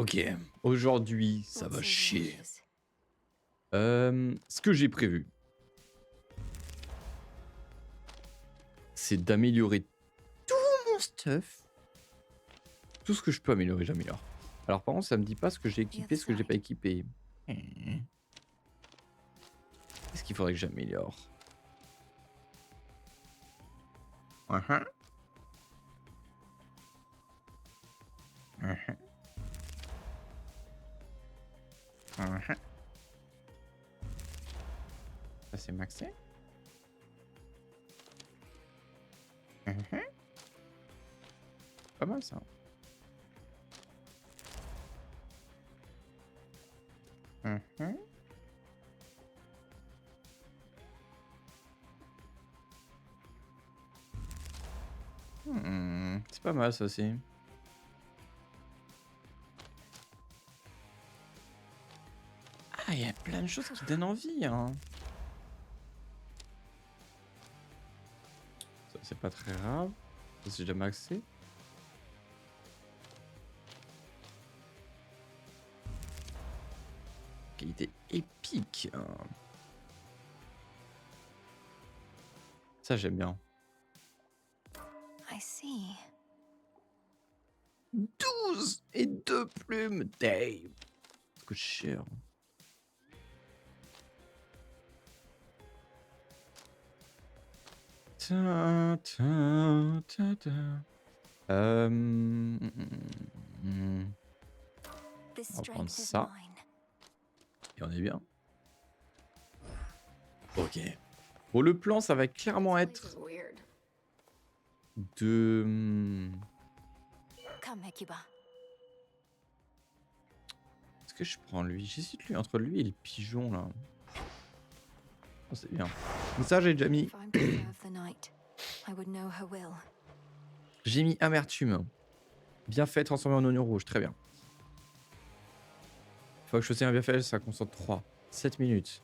Ok, aujourd'hui, ça va chier. Ce que j'ai prévu, c'est d'améliorer tout mon stuff. Tout ce que je peux améliorer, j'améliore. Alors par contre, ça me dit pas ce que j'ai équipé, ce que j'ai pas équipé. Qu'est-ce qu'il faudrait que j'améliore? Uh-huh. Uh-huh. Uh-huh. Ça c'est maxé. Uh-huh. Pas mal ça. Uh-huh. C'est pas mal ça aussi. Ah, il y a plein de choses qui donnent envie, hein. Ça, c'est pas très grave. Ça, c'est déjà maxé. Qualité épique. Hein. Ça, j'aime bien. I see. 12 et 2 plumes, Dave. Ça coûte cher. Ta, ta, ta, ta. On va prendre ça. Et on est bien. Ok. Bon, le plan, ça va clairement être de... Est-ce que je prends lui? J'hésite lui entre lui et le pigeon là. Oh, c'est bien. Donc ça, j'ai déjà mis. J'ai mis amertume. Bien fait, transformé en oignon rouge. Très bien. Faut que je fasse un bien fait, ça concentre 3. 7 minutes.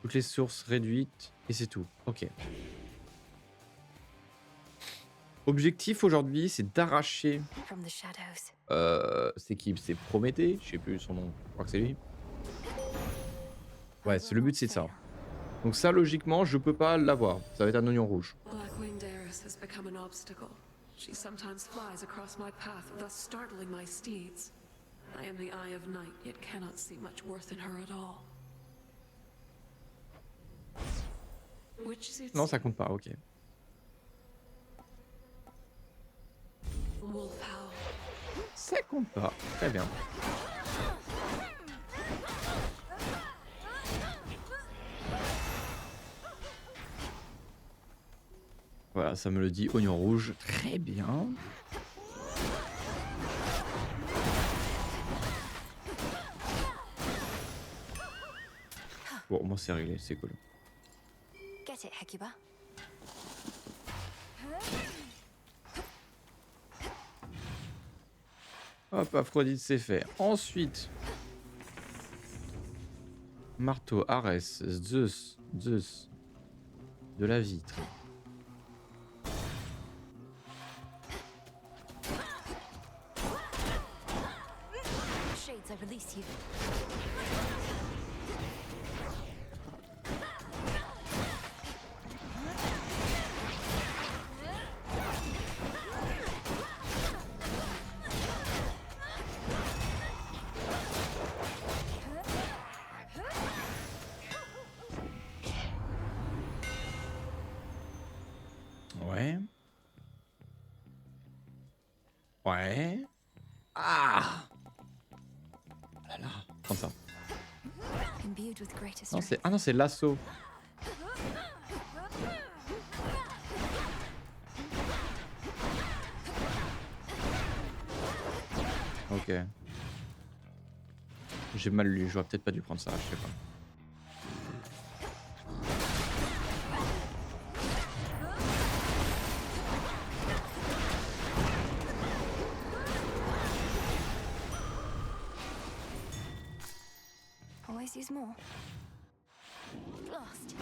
Toutes les sources réduites. Et c'est tout. Ok. Objectif aujourd'hui, c'est d'arracher. C'est qui? C'est Prométhée? Je sais plus son nom. Je crois que c'est lui. Ouais, c'est le but, c'est ça. Donc ça, logiquement, je peux pas l'avoir. Ça va être un oignon rouge. She sometimes flies across my path, thus startling my steeds. I am the Eye of Night, yet cannot see much worth in her at all. Which suits Non, ça compte pas, ok. Wolfhound. Ça compte pas. Très bien. Voilà, ça me le dit, oignon rouge. Très bien. Bon, moi c'est réglé, c'est cool. Get it, Hecuba. Hop, Aphrodite, c'est fait. Ensuite, marteau, Arès, Zeus, de la vitre. Shades, I release you. Ouais. Ouais. Ah là là, prends ça. Imbued with greater Non, strength. c'est c'est l'assaut. Ok. J'ai mal lu, j'aurais peut-être pas dû prendre ça, je sais pas. Always use more. Blast.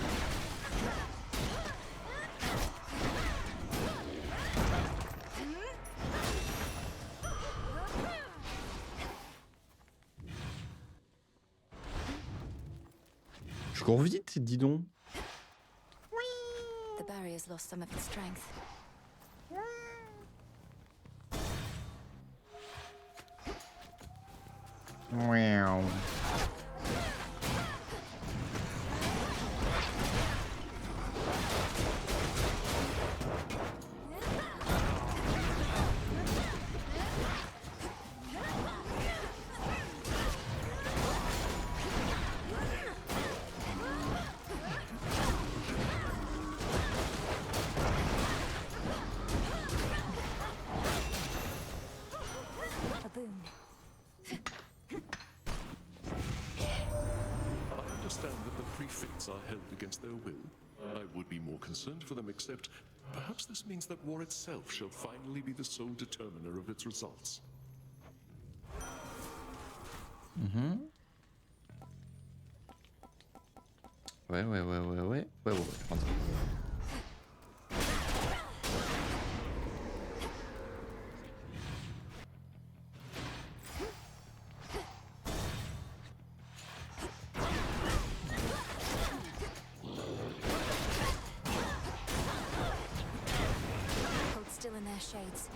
cours vite, dis donc. The barrier's lost some of its strength. Miaou. A boon. I understand that the prefects are held against their will. I would be more concerned for them, except perhaps this means that war itself shall finally be the sole determiner of its results. Ouais. Ouais, je pense. Hold still in their shades.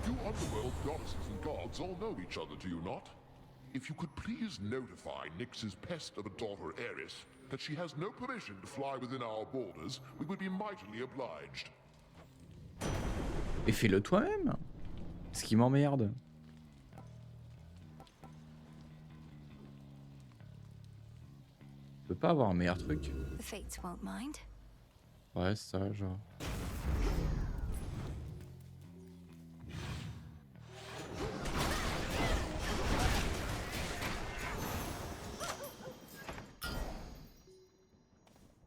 You underworld goddesses and gods all know each other, do you not? If you could please notify Nyx's pest of a daughter Eris that she has no permission to fly within our borders, we would be mightily obliged. Et fais-le toi-même. Ce qui m'emmerde. Je peux pas avoir un meilleur truc. The Fates won't mind. Ouais, ça, genre.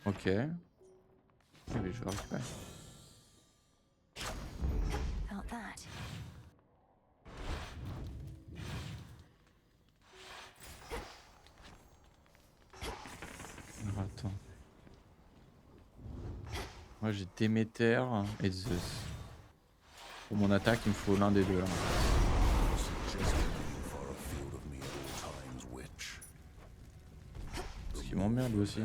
Ok. Eh bien, je vais récupérer. Felt that. Alors, attends. Moi j'ai Déméter et Zeus. Pour mon attaque, il me faut l'un des deux là. Ce qui m'emmerde lui aussi.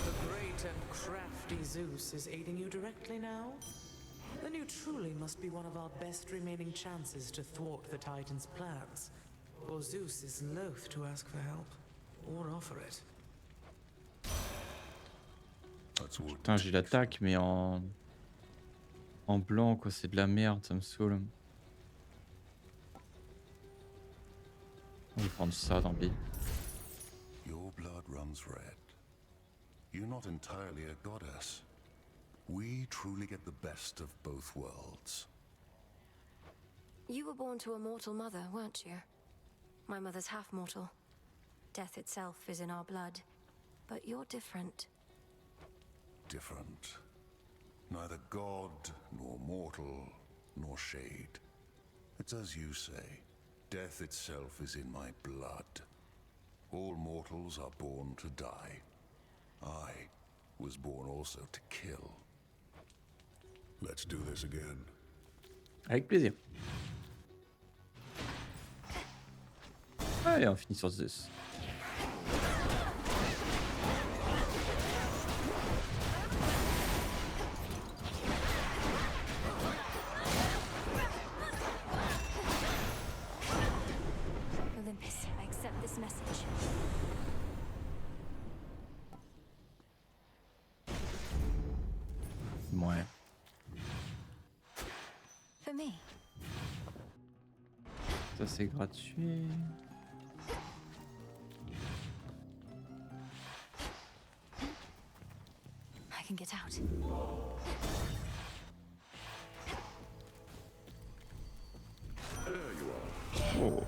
The great and crafty Zeus is aiding you directly now? Then you truly must be one of our best remaining chances to thwart the Titan's plans. For Zeus is loath to ask for help, or offer it. Putain, j'ai l'attaque, mais en blanc, quoi. C'est de la merde, ça me saoule. On va prendre ça, tant pis. Your blood runs red. You're not entirely a goddess. We truly get the best of both worlds. You were born to a mortal mother, weren't you? My mother's half mortal. Death itself is in our blood. But you're different. Different. Neither god, nor mortal, nor shade. It's as you say. Death itself is in my blood. All mortals are born to die. I was born also to kill. Let's do this again. Avec plaisir. Allez, on finit sur Zeus. Olympus, I accept this message. Ouais. For me. Ça c'est gratuit. I out. There you are. Oh.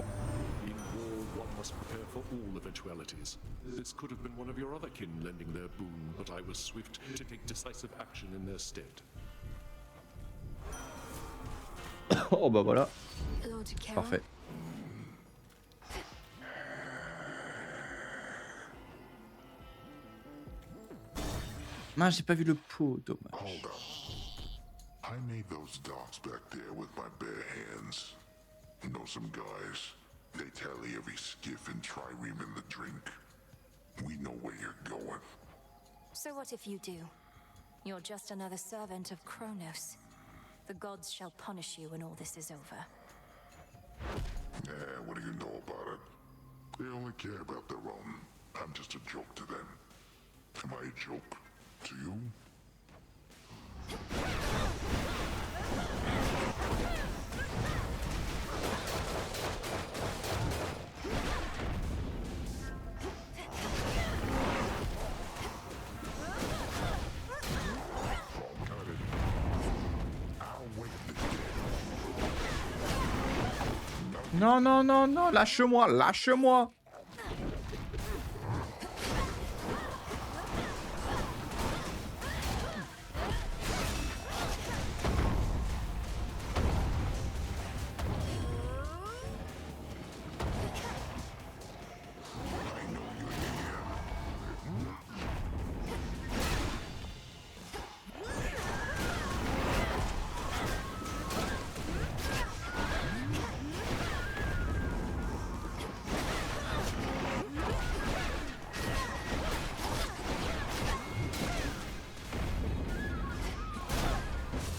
In war, one must prepare for all eventualities. This could have been one of your other kin lending their boon, but I was swift to take decisive action in their stead. Oh bah voilà, Lord Carol, parfait. Mince, j'ai pas vu le pot, dommage. Hold up. I made those docks back there with my bare hands. You know some guys, they tally every skiff and trireme in the drink. We know where you're going. so what if you do? You're just another servant of Kronos. The gods shall punish you when all this is over. What do you know about it? They only care about their own. I'm just a joke to them. Am I a joke to you? Got it. I'll wake the dead. Non, non, non, non, lâche-moi, lâche-moi. I know you're here.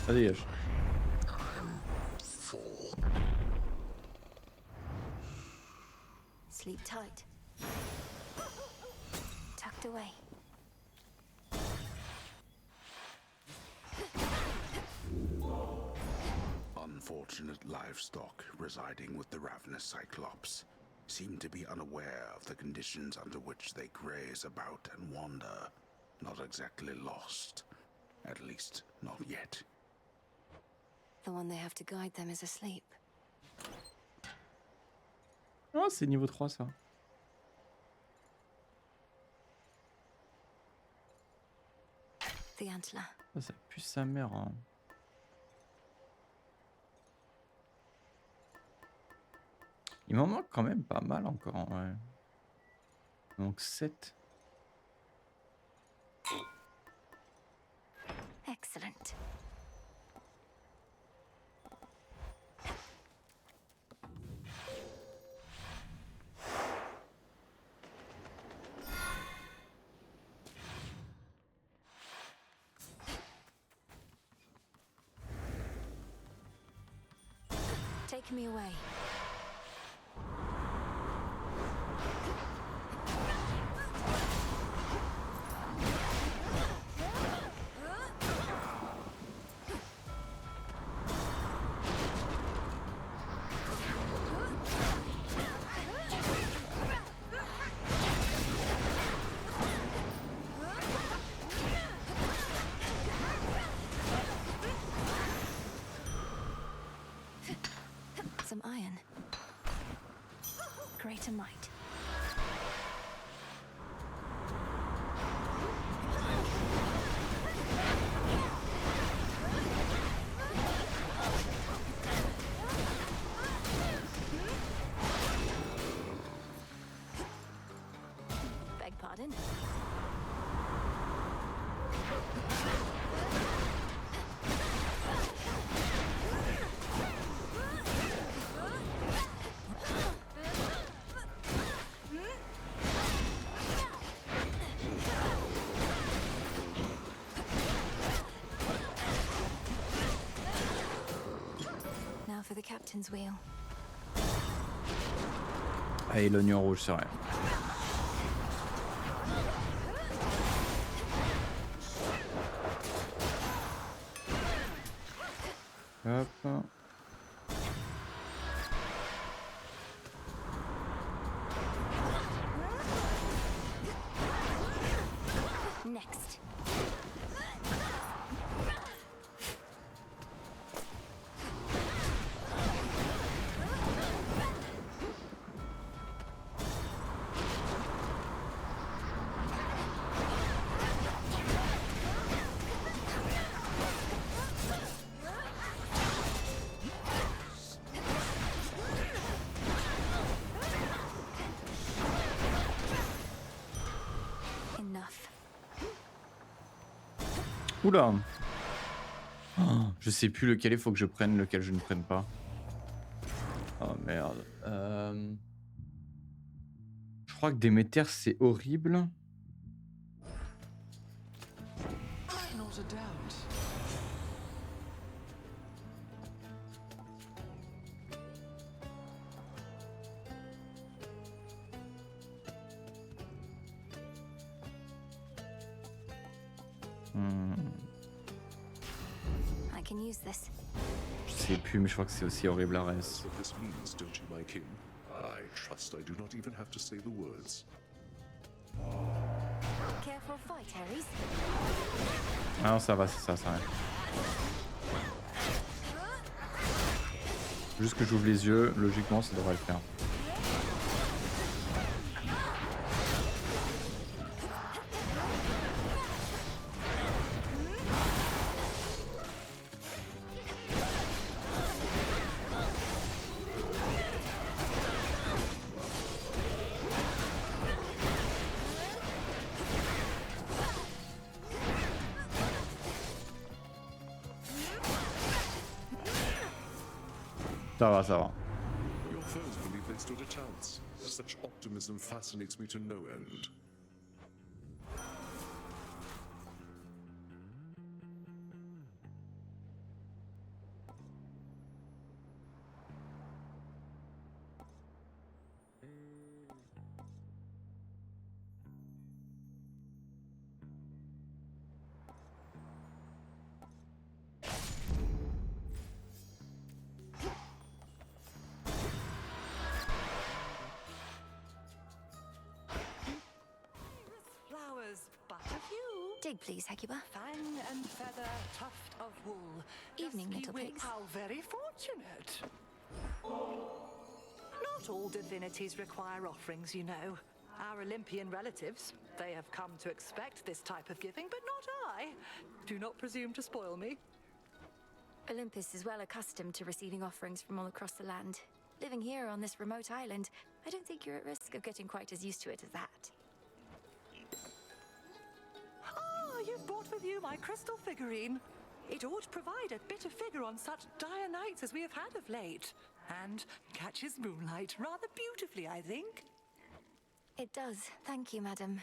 Ça dégage. Full. Sleep tight. Tucked away. Unfortunate livestock residing with the ravenous Cyclops seem to be unaware of the conditions under which they graze about and wander. Not exactly lost. At least, not yet. The one they have to guide them is asleep. Oh, c'est niveau 3 ça. The antler. Ça pue sa mère. Hein. Il m'en manque quand même pas mal encore. Ouais. Donc 7. Excellent. Take me away. Some iron. Greater might. Beg pardon? Now for the captain's wheel. Allez, l'oignon rouge, c'est vrai. Hop. Next. Oula. Oh, je sais plus lequel il faut que je prenne, lequel je ne prenne pas. Oh merde. Je crois que Déméter c'est horrible. Not a doubt. I can use this. Je sais plus, mais je crois que c'est aussi horrible Ares. What this means, don't you, my kin? I trust I do not even have to say the words. Careful fight, Ares. Ah non, ça va, c'est ça, ça va. Juste que j'ouvre les yeux, logiquement ça devrait le faire. Ça va, ça va. Your foes believe they stood a chance. Such optimism fascinates me to no end. Flowers, but a few. Dig, please, Hecuba. Fang and feather, tuft of wool. Evening, Dusky little wing. pigs. How very fortunate. Not all divinities require offerings, you know. Our Olympian relatives, they have come to expect this type of giving, but not I. Do not presume to spoil me. Olympus is well accustomed to receiving offerings from all across the land. Living here on this remote island, I don't think you're at risk of getting quite as used to it as that. Ah, you've brought with you my crystal figurine. It ought to provide a bit of figure on such dire nights as we have had of late. And catches moonlight rather beautifully, I think. It does, thank you, madam.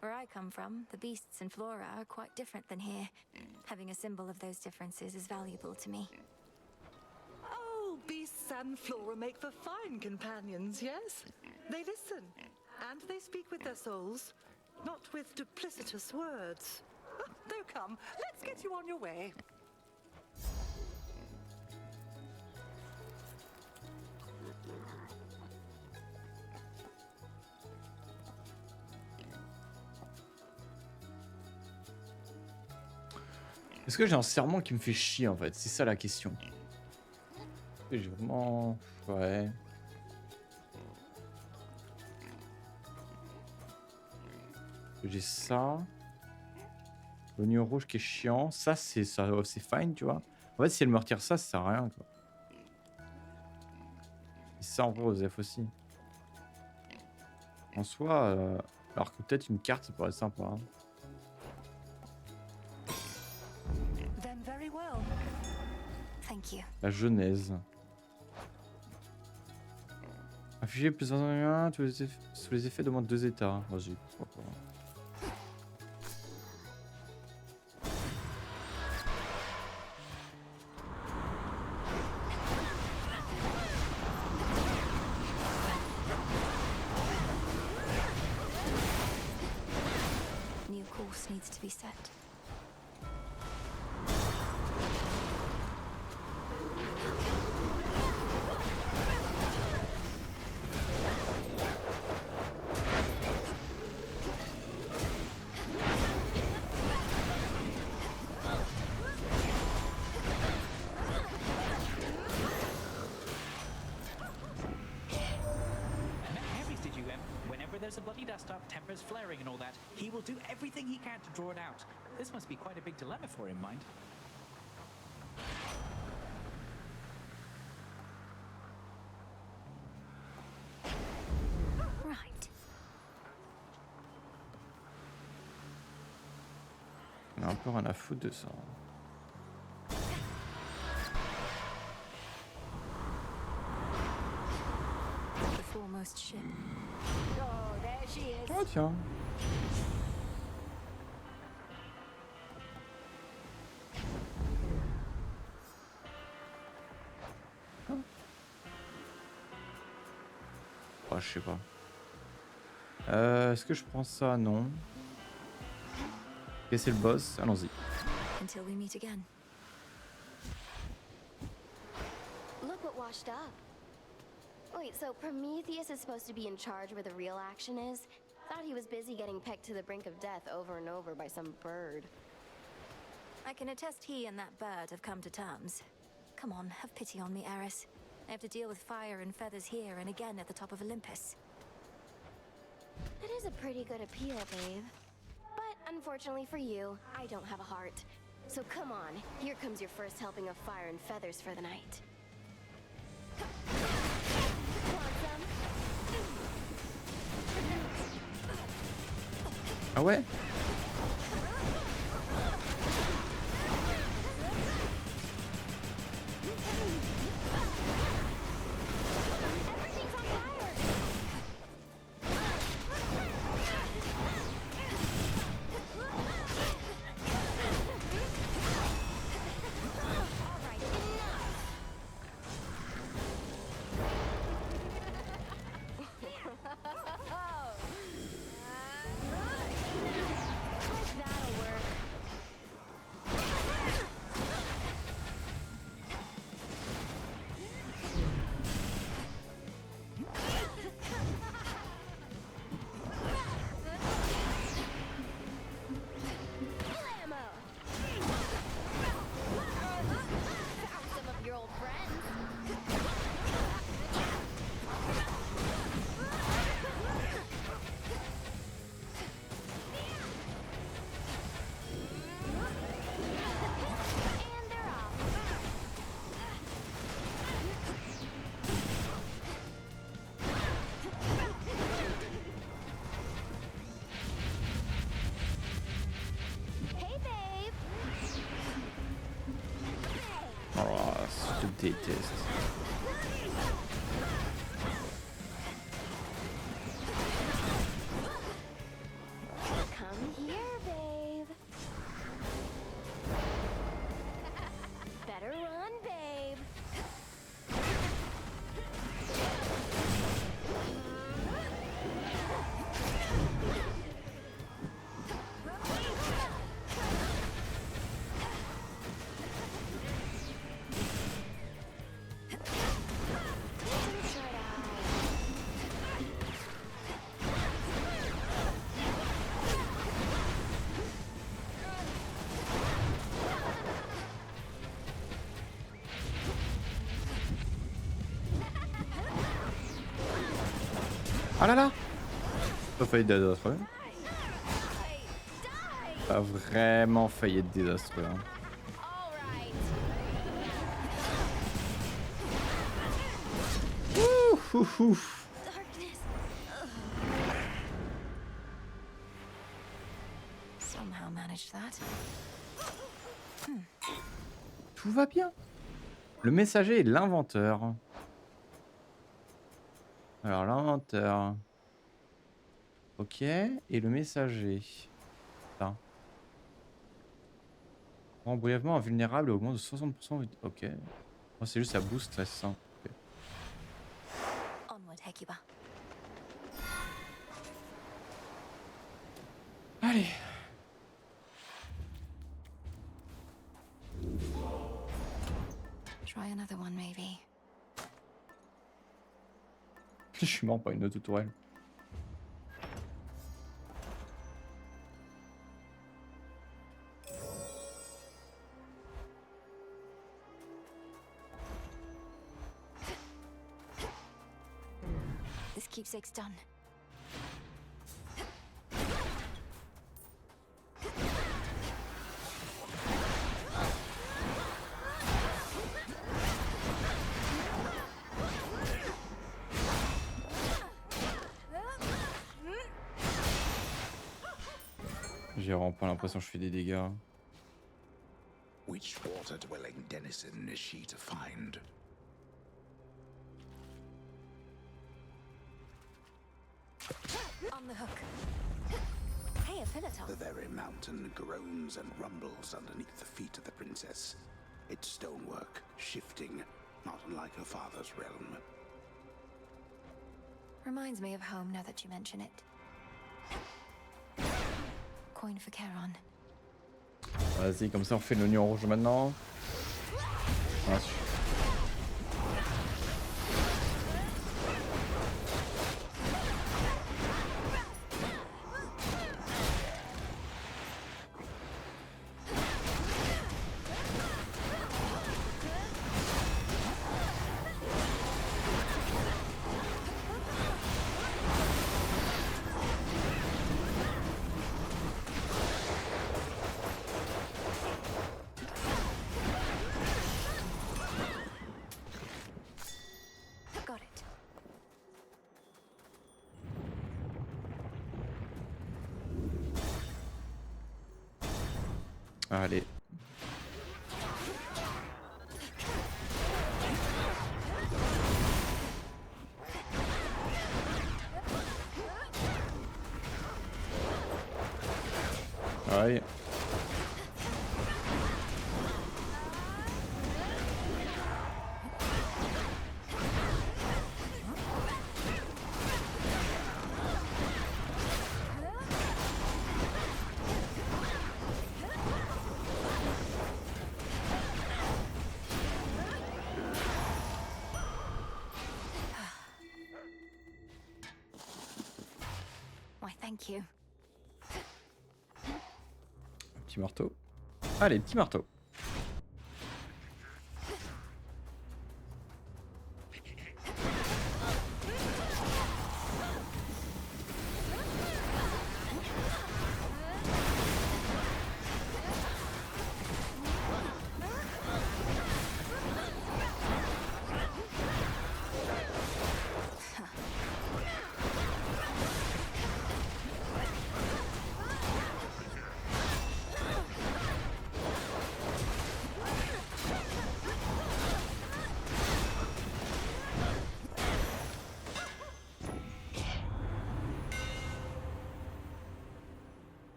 Where I come from, the beasts and flora are quite different than here. Having a symbol of those differences is valuable to me. Oh, beasts and flora make for fine companions, yes? They listen, and they speak with their souls, not with duplicitous words. Do come, let's get you on your way. Est-ce que j'ai un serment qui me fait chier en fait? C'est ça la question. J'ai vraiment... Ouais. J'ai ça. L'oignon rouge qui est chiant. Ça, c'est fine, tu vois. En fait, si elle me retire ça, ça sert à rien, quoi. Et ça, en vrai, Osef aussi. En soi, alors que peut-être une carte, ça pourrait être sympa. Hein. Then very well. Thank you. La genèse. Afficher plus un sous les effets de moins de 2 états. Vas-y, pourquoi pas. New course needs to be set. Harry's did you, whenever there's a bloody dust up, tempers flaring and all that, he will do everything he can to draw it out. This must be quite a big dilemma for him, mind. Right. Un peu rien à foutre de ça. The foremost ship. Oh, there she is. Oh tiens. Oh, je sais pas. Est-ce que je prends ça? Non. Ok, c'est le boss. Allons-y. Until we meet again. Look what washed up. Wait, so Prometheus is supposed to be in charge where the real action is? Thought he was busy getting pecked to the brink of death over and over by some bird. I can attest he and that bird have come to terms. Come on, have pity on me, Eris. I have to deal with fire and feathers here and again at the top of Olympus. That is a pretty good appeal, babe. But unfortunately for you, I don't have a heart. So come on, here comes your first helping of fire and feathers for the night. Want some? Ah ouais? Everything's on fire! All right, enough! That'll work. Blammo! Found some of your old friends. And they're off. Hey, babe. Oh, je te déteste. Come here, babe. Better run, babe. Ah là là! Ça a failli être désastreux. Ça a vraiment failli être désastreux. Hein. Ouf, ouf, ouf. Darkness. Somehow managed that. Tout va bien. Le messager est l'inventeur. Alors l'inventeur. Ok. Et le messager. Ça. Rend brièvement invulnérable et augmente de 60%. Ok. Oh, c'est juste ça booste là, c'est ça. Ok. Onward, Hecuba. Allez. Try another one, maybe. Je suis mort par une autre tourelle. This keepsake's done. J'ai vraiment pas l'impression que je fais des dégâts. Which water-dwelling denizen is she to find? On the hook. Hey, a Phonoton. The very mountain groans and rumbles underneath the feet of the princess. Its stonework shifting, not unlike her father's realm. Reminds me of home now that you mention it. Coin for Charon. Vas-y, comme ça on fait l'oignon rouge maintenant. Ah, Got it. allez. Aïe. Why, thank you. Petit marteau. Allez, petit marteau.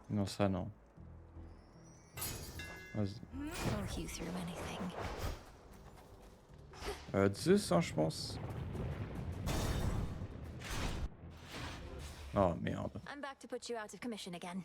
Non, ça non. Vas-y. Pull you through anything. Zeus, hein, je pense. Oh merde. I'm back to put you out of commission again.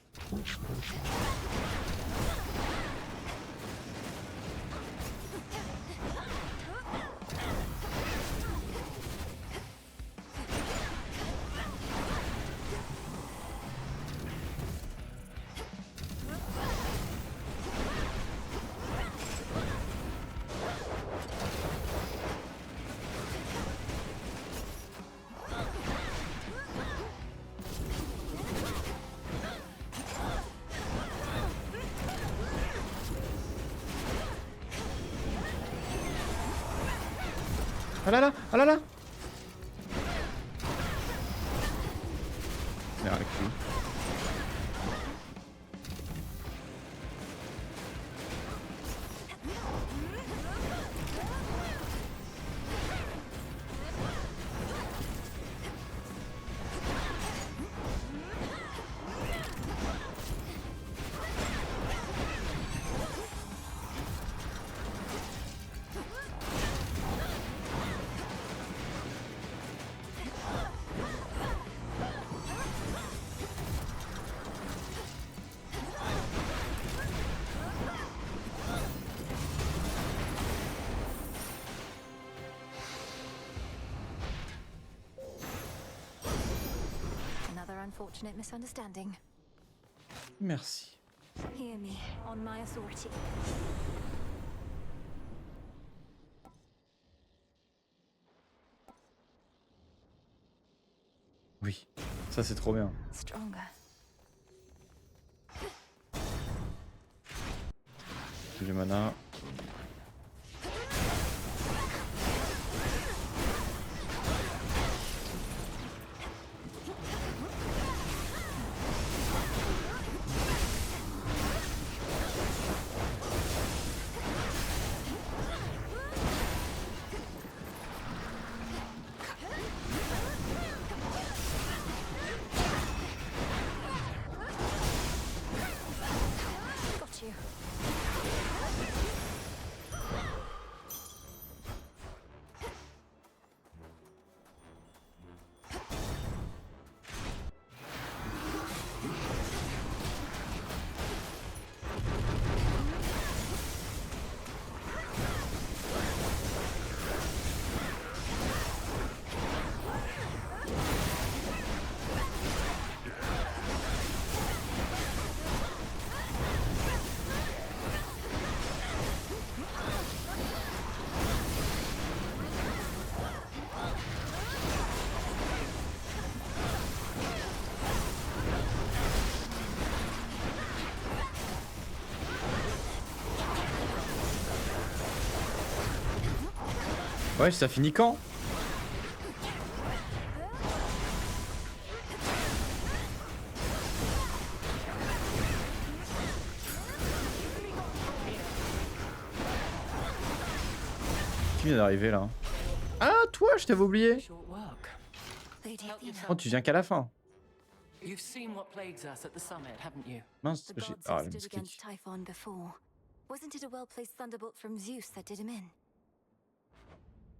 Ah là là, ah là là. Merde, avec lui. Another unfortunate misunderstanding. Merci. Hear me, on my authority. Oui, ça c'est trop bien. Stronger. Du mana. Ouais, ça finit quand? Qui vient d'arriver là? Ah, toi, je t'avais oublié. Short work. Lady Help Athena. yourself. Oh, tu viens qu'à la fin. You've seen what plagues us at the summit, haven't you? Mince, The j'ai... gods Ah, have le stood mosquito. against Typhon before. Wasn't it a well-placed thunderbolt from Zeus that did him in?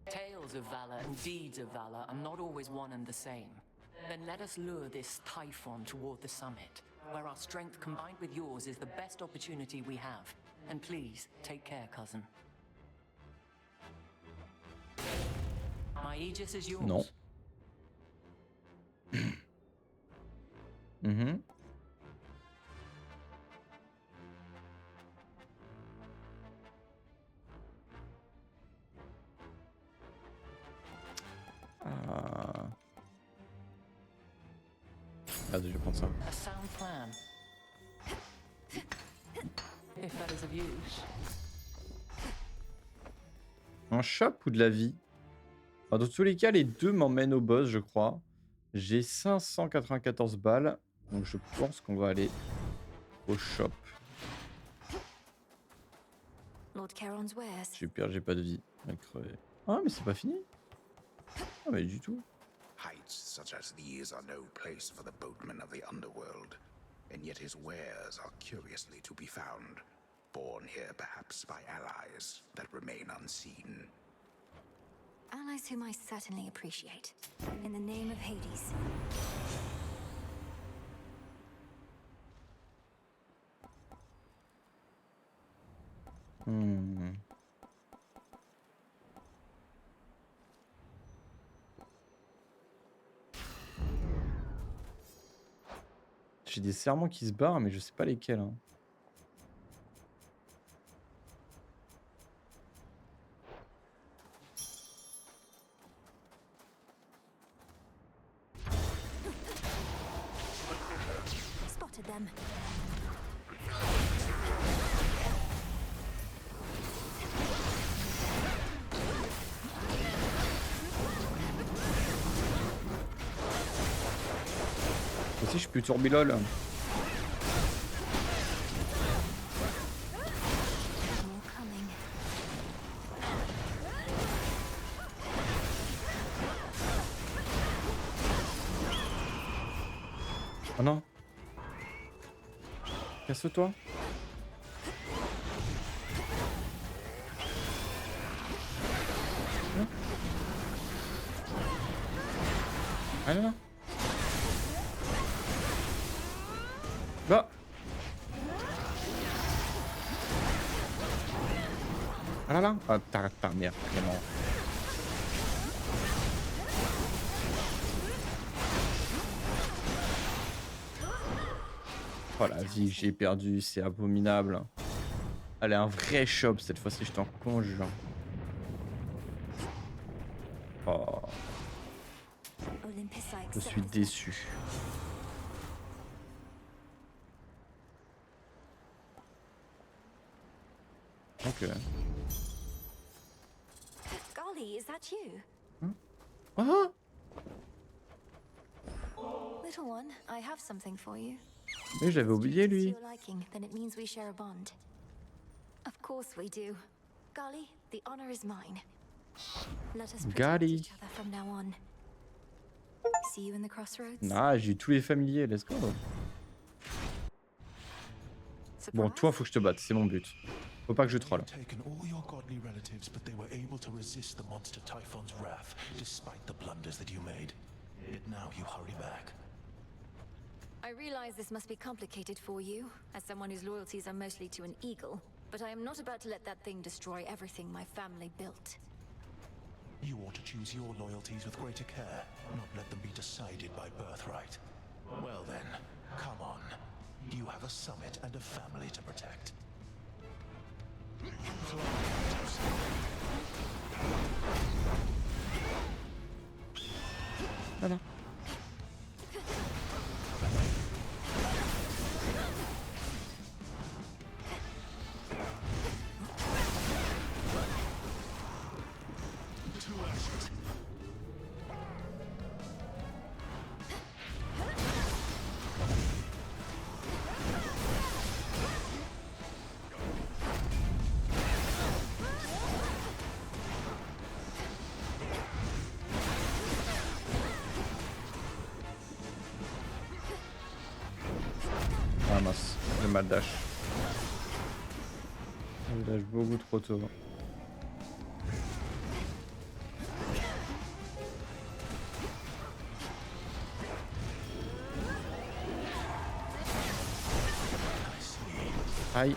Tales of valor and deeds of valor are not always one and the same. Then let us lure this Typhon toward the summit, where our strength combined with yours is the best opportunity we have. And please, take care, cousin. My Aegis is yours. Non. Mhm. Ah. Ah, je vais prendre ça. A sound plan. If that is of use. Un shop ou de la vie? Enfin, dans tous les cas, les deux m'emmènent au boss, je crois. J'ai 594 balles, donc je pense qu'on va aller au shop. Lord Charon's wares. Super, j'ai pas de vie. Je vais crever. Ah, mais c'est pas fini. Ah, mais du tout. Heights such as these are no place for the boatmen of the underworld, and yet his wares are curiously to be found, born here perhaps by allies that remain unseen. Allies whom I certainly appreciate. In the name of Hades. J'ai des serments qui se barrent, mais je sais pas lesquels. Hein. Spotted them. Aussi, je peux turbilol. More coming. Oh non. Casse-toi. Hein? Ah non, non. Bah. Ah là là. Ah, ta merde, vraiment. Oh la vie, j'ai perdu, c'est abominable. Allez, un vrai shop cette fois-ci, je t'en conjure. Oh, Olympus, I je accept suis this. déçu. Ok. Golly, is that you? Ah! Little one, I have something for you. Mais j'avais oublié If it's lui. to your liking, then it means we share a bond. Of course we do. Golly, the honor is mine. Let us protect Golly. each other from now on. See you in the crossroads. Ah, j'ai eu tous les familiers, let's go. Bon, toi, faut que je te batte, c'est mon but. Faut pas que je troll. Taken all your godly relatives, but they were able to resist the monster Typhon's wrath, despite the blunders that you made. Yet now you hurry back. I realize this must be complicated for you, as someone whose loyalties are mostly to an eagle, but I am not about to let that thing destroy everything my family built. You ought to choose your loyalties with greater care, not let them be decided by birthright. Well then, come on. You have a summit and a family to protect. Voilà. mince, le mal dash. Je dash beaucoup trop tôt. Aïe.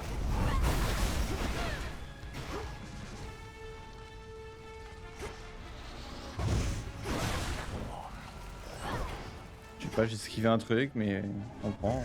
Je sais pas, j'ai esquivé un truc, mais on prend.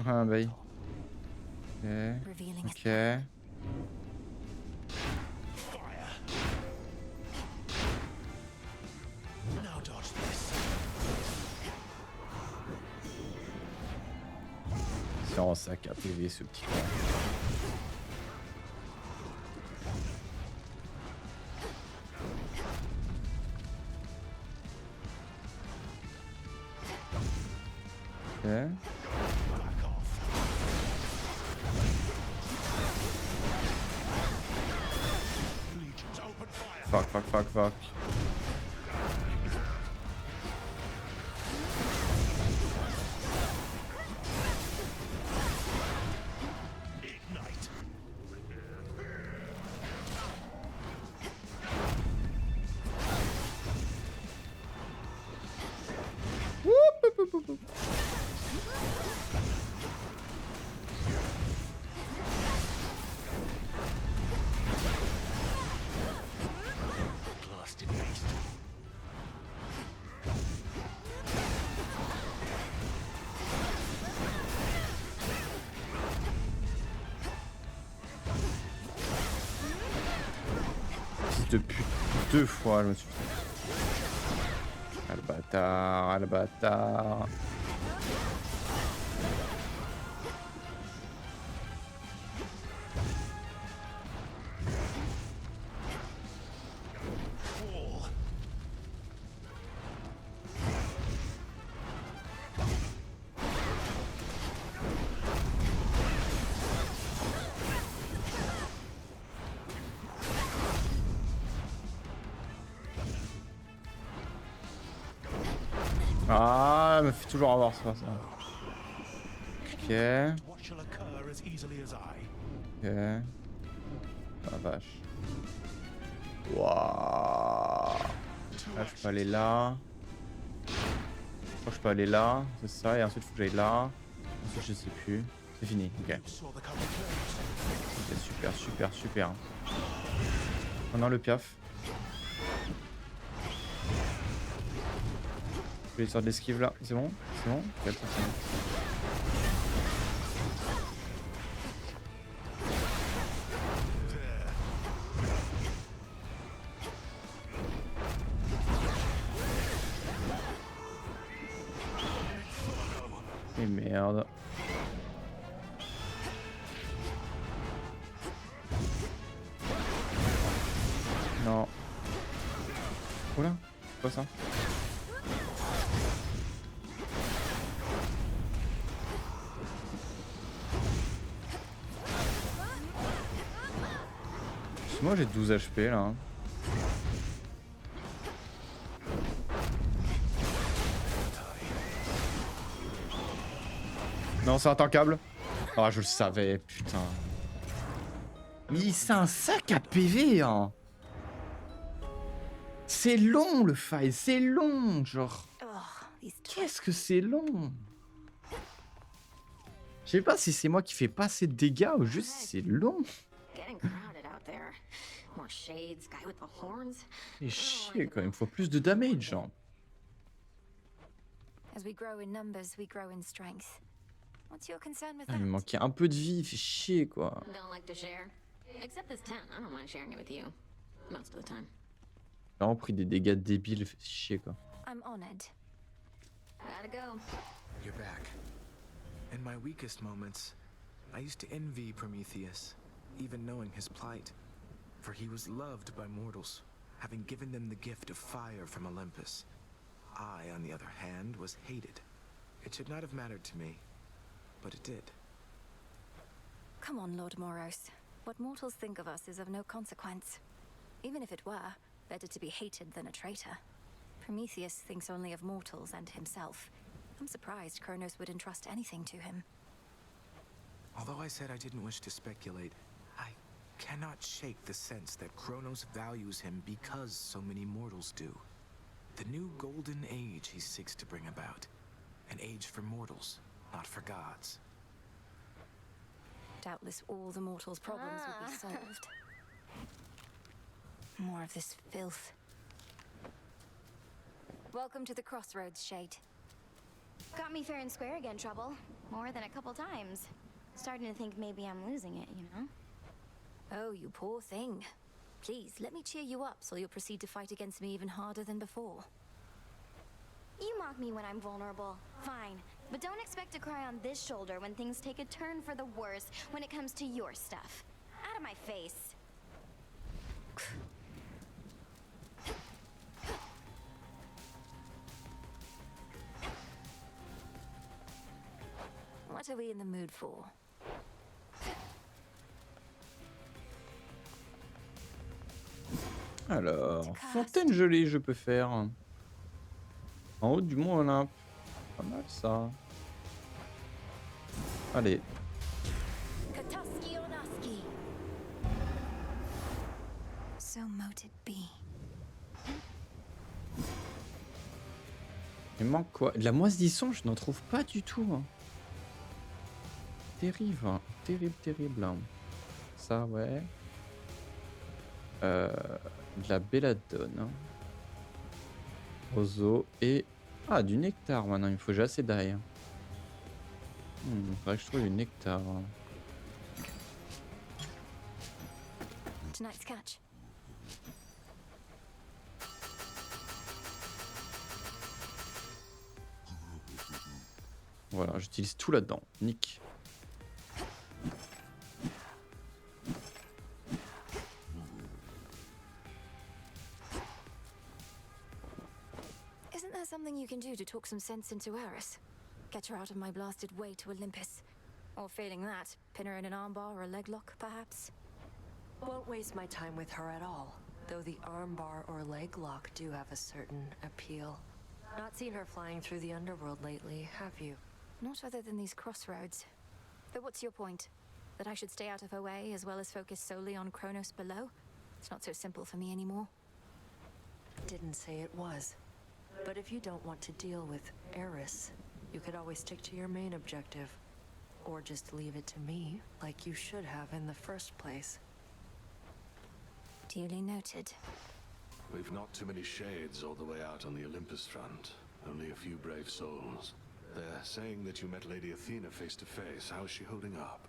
Ah bah oui. Ok. Ok. C'est en sac à PV ce petit con. Ok. Fuck. Depuis 2 fois, je me suis... Ah le bâtard, ah le bâtard. Ah, elle me fait toujours avoir ça. Ok. Ok. Ah vache. Waouh. Là, je peux aller là. Je peux aller là, c'est ça, et ensuite il faut que j'aille là. Ensuite je sais plus. C'est fini, ok. Ok, super. Oh non, le piaf. Je vais sortir de l'esquive là, c'est bon? C'est bon? Ok, c'est bon. Et merde. Non. Oula, c'est quoi ça? Moi j'ai 12 HP là. Non, c'est intankable. Ah, je le savais, putain. Mais c'est un sac à PV, hein. C'est long le fight, c'est long, genre. Qu'est-ce que c'est long? Je sais pas si c'est moi qui fais pas assez de dégâts ou juste c'est long. Et chier quand même, il faut plus de damage, genre. Ah, il me manquait un peu de vie, il fait chier quoi. J'ai vraiment pris des dégâts débiles, il fait chier quoi. You're back. In my weakest moments, I used to envy Prometheus. even knowing his plight. For he was loved by mortals, having given them the gift of fire from Olympus. I, on the other hand, was hated. It should not have mattered to me, but it did. Come on, Lord Moros. What mortals think of us is of no consequence. Even if it were, better to be hated than a traitor. Prometheus thinks only of mortals and himself. I'm surprised Kronos would entrust anything to him. Although I said I didn't wish to speculate, I cannot shake the sense that Kronos values him because so many mortals do. The new golden age he seeks to bring about. An age for mortals, not for gods. Doubtless all the mortals' problems would be solved. More of this filth. Welcome to the Crossroads, Shade. Got me fair and square again, Trouble. More than a couple times. Starting to think maybe I'm losing it, you know? Oh, you poor thing. Please, let me cheer you up so you'll proceed to fight against me even harder than before. You mock me when I'm vulnerable. Fine. But don't expect to cry on this shoulder when things take a turn for the worse when it comes to your stuff. Out of my face. What are we in the mood for? Alors, fontaine gelée, je peux faire. En haut du mont Olympe. Pas mal ça. Allez. Kataski Onaski. So mote it be. Il manque quoi? De la moisisson, je n'en trouve pas du tout. Hein. Terrible, hein. Terrible, terrible. Hein. Ça, ouais. De la belladone. Hein. Roseau et... Ah, du nectar maintenant. Il me faut j'ai assez d'ail. Faudrait que je trouve du nectar. Tonight's catch. Voilà, j'utilise tout là-dedans. Nick. Isn't there something you can do to talk some sense into Eris? Get her out of my blasted way to Olympus. Or failing that, pin her in an armbar or a leg lock, perhaps? Won't waste my time with her at all, though the armbar or leg lock do have a certain appeal. Not seen her flying through the underworld lately, have you? Not other than these crossroads. But what's your point? That I should stay out of her way as well as focus solely on Kronos below? It's not so simple for me anymore. Didn't say it was. But if you don't want to deal with Eris, you could always stick to your main objective. Or just leave it to me, like you should have in the first place. Duly noted. We've not too many shades all the way out on the Olympus front. Only a few brave souls. They're saying that you met Lady Athena face to face. How's she holding up?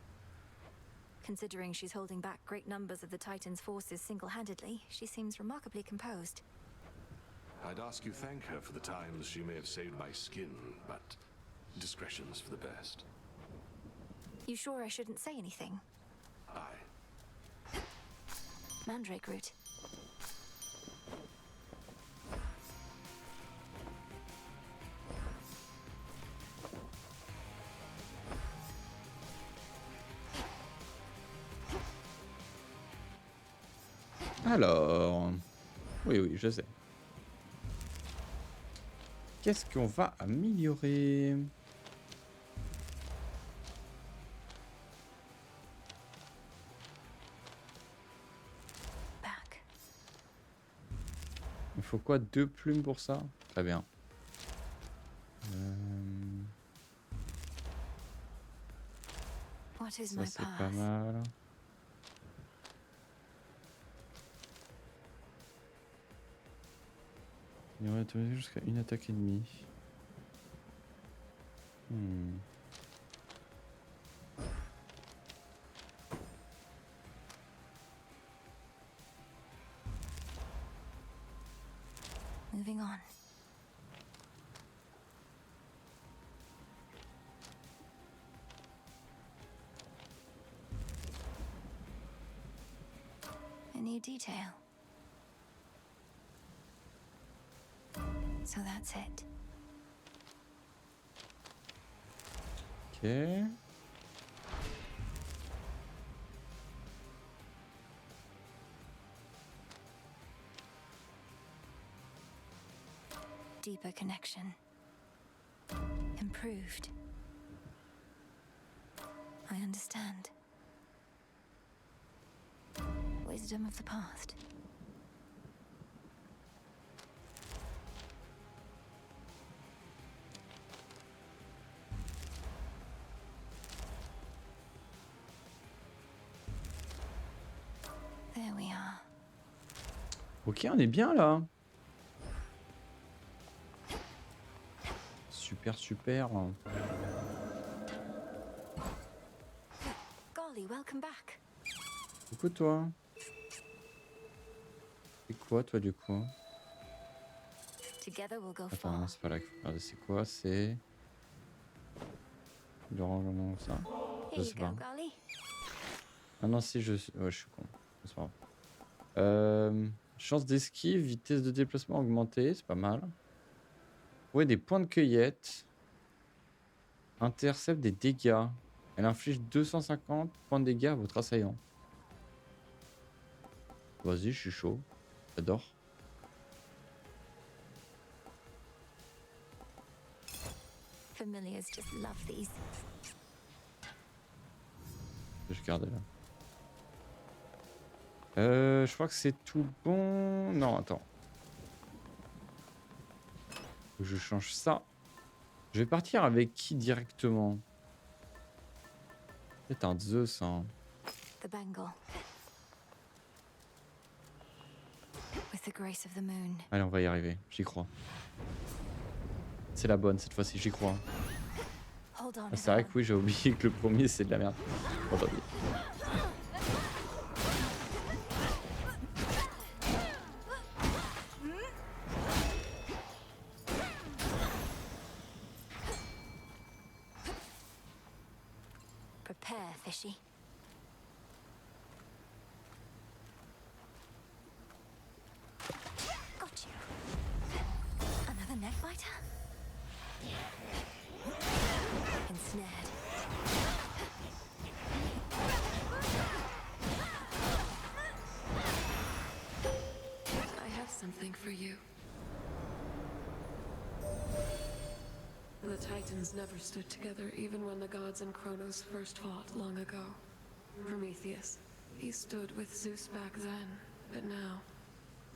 Considering she's holding back great numbers of the Titans' forces single-handedly, she seems remarkably composed. I'd ask you thank her for the times she may have saved my skin, but discretion's for the best. You sure I shouldn't say anything? Aye. Mandrake root. Alors... Oui, oui, je sais. Qu'est-ce qu'on va améliorer? Il faut quoi? 2 plumes pour ça? Très bien. Ça c'est pas mal. Il aurait autorisé jusqu'à une attaque ennemie. Moving on. new detail. So that's it. Ok. Deeper connection. Improved. I understand. Wisdom of the past. There we are. Ok, on est bien là. Super, super. Golly, welcome back. Coucou toi. C'est quoi toi du coup? Together we'll go Attends, far. non, c'est pas là qu'il faut regarder. C'est quoi? C'est... Le rangement, ça? Je Here sais you pas. go, Golly. Ah non, si, ouais, je suis con. C'est pas grave. Chance d'esquive, vitesse de déplacement augmentée, c'est pas mal. Ouais, des points de cueillette. Intercepte des dégâts. Elle inflige 250 points de dégâts à votre assaillant. Vas-y, je suis chaud. J'adore. Familiars just love these. Je garde là. Je crois que c'est tout bon. Non, attends. Faut que je change ça. Je vais partir avec qui directement? C'est un Zeus, hein. The bangle. With the grace of the moon. Allez, on va y arriver. J'y crois. C'est la bonne cette fois-ci, j'y crois. Hold on. Ah, c'est vrai que oui, j'ai oublié que le premier c'est de la merde. Bon, attendez. Prepare, fishy. Got you. Another neck biter? Ensnared. I have something for you. The Titans never stood together even when the gods and Kronos first fought long ago. Prometheus, he stood with Zeus back then, but now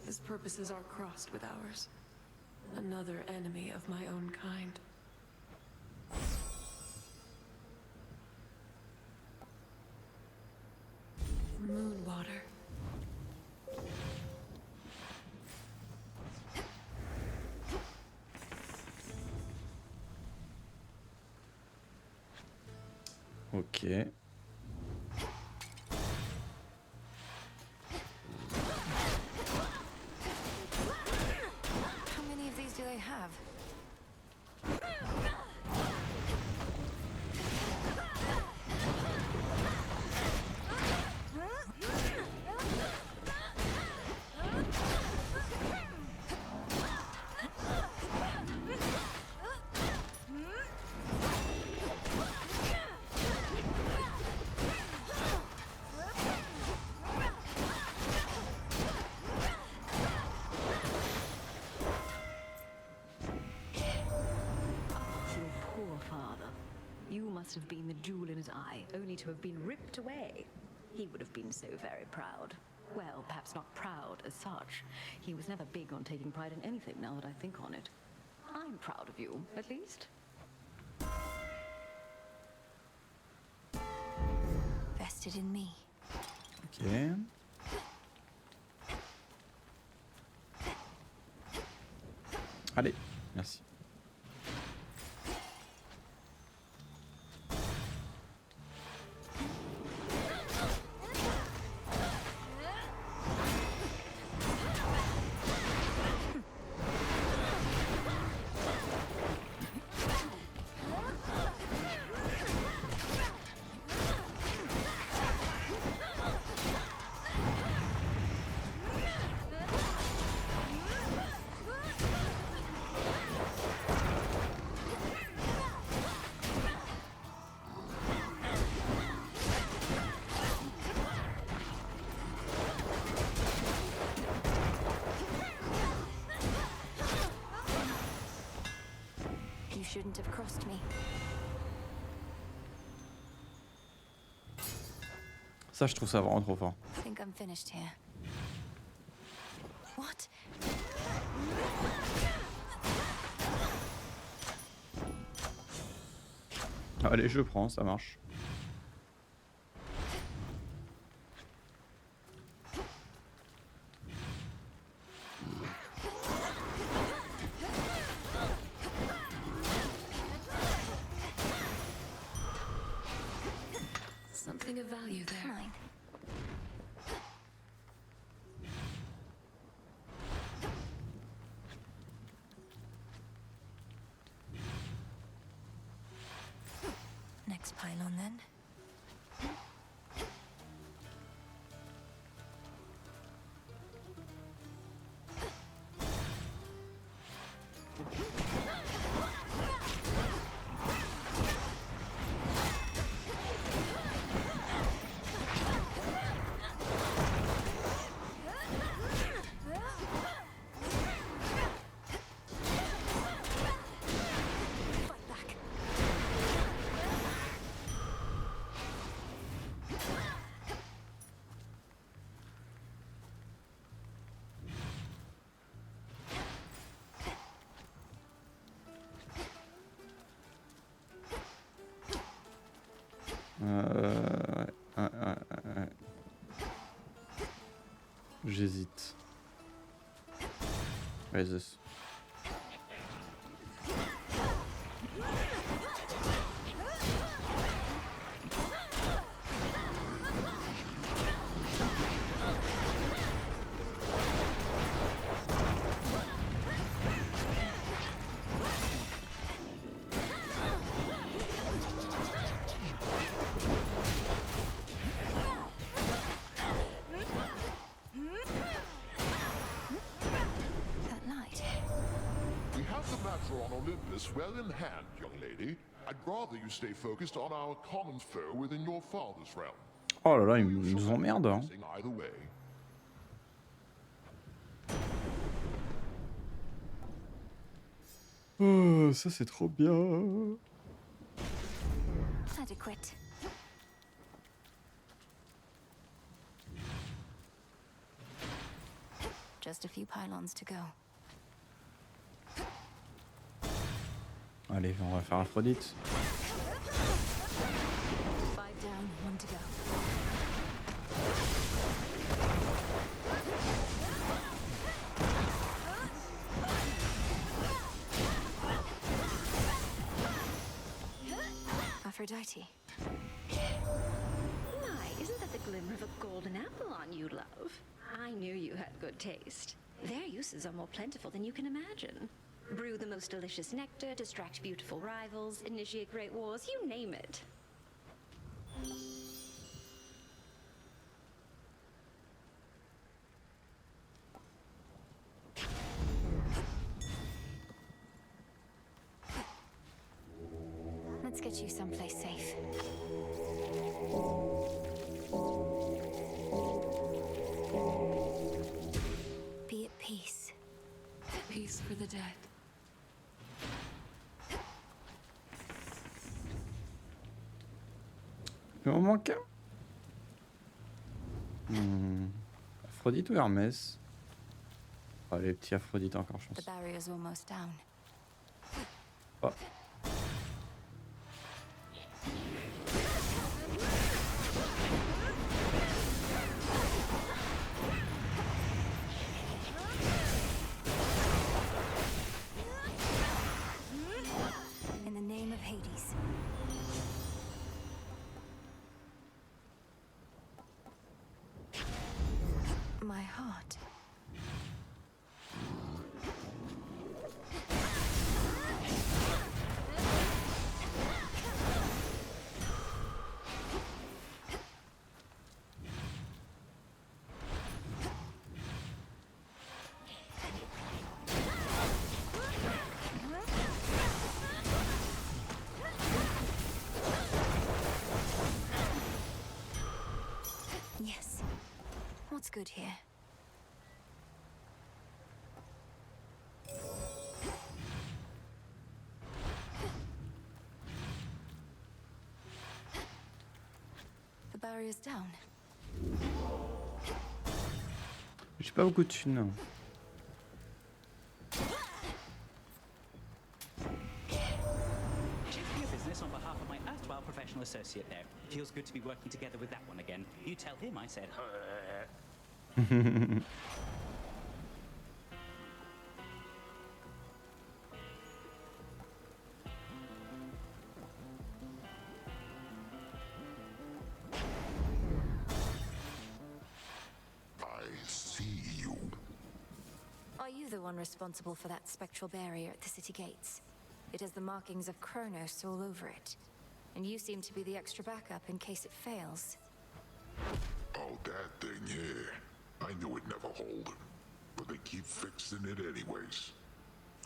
his purposes are crossed with ours. Another enemy of my own kind. Moonwater. Ok. How many of these do they have? You must have been the jewel in his eye, only to have been ripped away. He would have been so very proud. Well, perhaps not proud as such. He was never big on taking pride in anything, now that I think on it. I'm proud of you, at least. Vested in me. Ok. Allez, merci. wouldn't have crossed me. Ça, je trouve ça vraiment trop fort. I think I'm finished here. What? Allez, je prends, ça marche. Something of value there. Mine. Next pylon then. Ouais. J'hésite. Resist. That light. We have the matter on Olympus well in hand, young lady. I'd rather you stay focused on our common foe within your father's realm. Oh là là, ils nous emmerdent, hein. Either way. Oh, ça c'est trop bien. Adequate. Just a few pylons to go. Allez, on va faire Aphrodite. 5 down, 1 to go. Aphrodite. My, isn't that the glimmer of a golden apple on you, love? I knew you had good taste. Their uses are more plentiful than you can imagine. Brew the most delicious nectar, distract beautiful rivals, initiate great wars, you name it. Let's get you someplace safe. Be at peace. Peace for the dead. Il m'en manque un. Aphrodite ou Hermès? Ah, les petits Aphrodite encore, je The pense. barrier's almost down. Oh. In the name of Hades. My heart. Yes. What's good here? barrier's down. J'ai pas beaucoup de thunes. Chief your business on behalf of my erstwhile professional associate there. Feels good to be working together with that one again. You tell him I said. I see you. Are you the one responsible for that spectral barrier at the city gates? It has the markings of Kronos all over it. And you seem to be the extra backup in case it fails. Oh, that thing, yeah. I knew it'd never hold. But they keep fixing it anyways.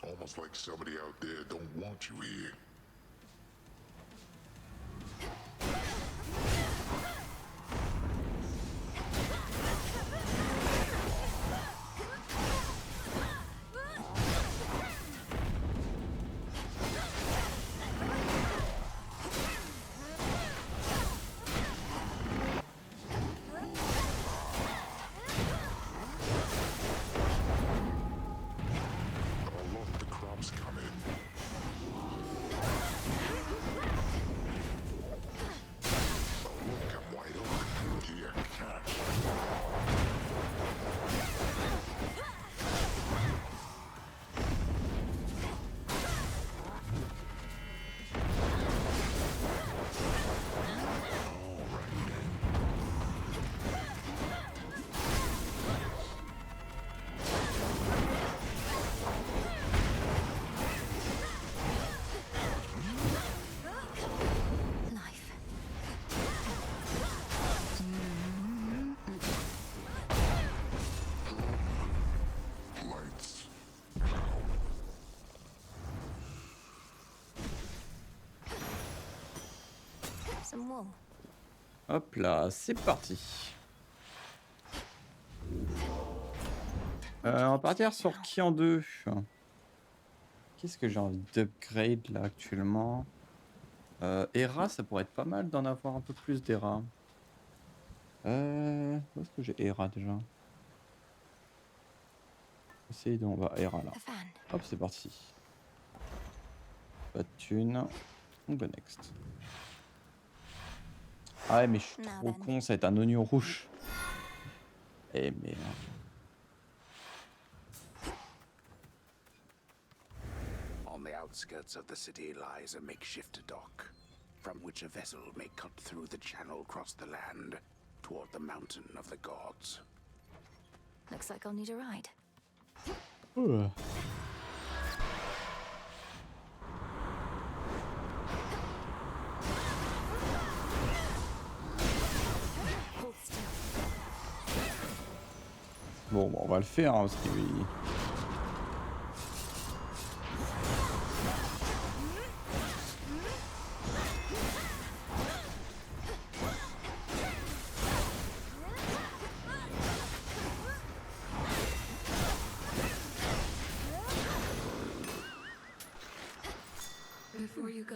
Almost like somebody out there don't want you here. Some wool. Hop là, c'est parti. On va partir sur qui en 2. Qu'est-ce que j'ai envie d'upgrade là actuellement? Hera, ça pourrait être pas mal d'en avoir un peu plus d'Hera. Où est-ce que j'ai Hera déjà? Essayez donc, on va Hera là. Hop, c'est parti. Pas de thune. On go next. Ah ouais, mais je suis trop con, ça va être un oignon rouge. Eh merde. On the outskirts of the city lies a makeshift dock, from which a vessel may cut through the channel across the land toward the mountain of the gods. Looks like I'll need a ride. Bon, on va le faire hein, parce que Before you go,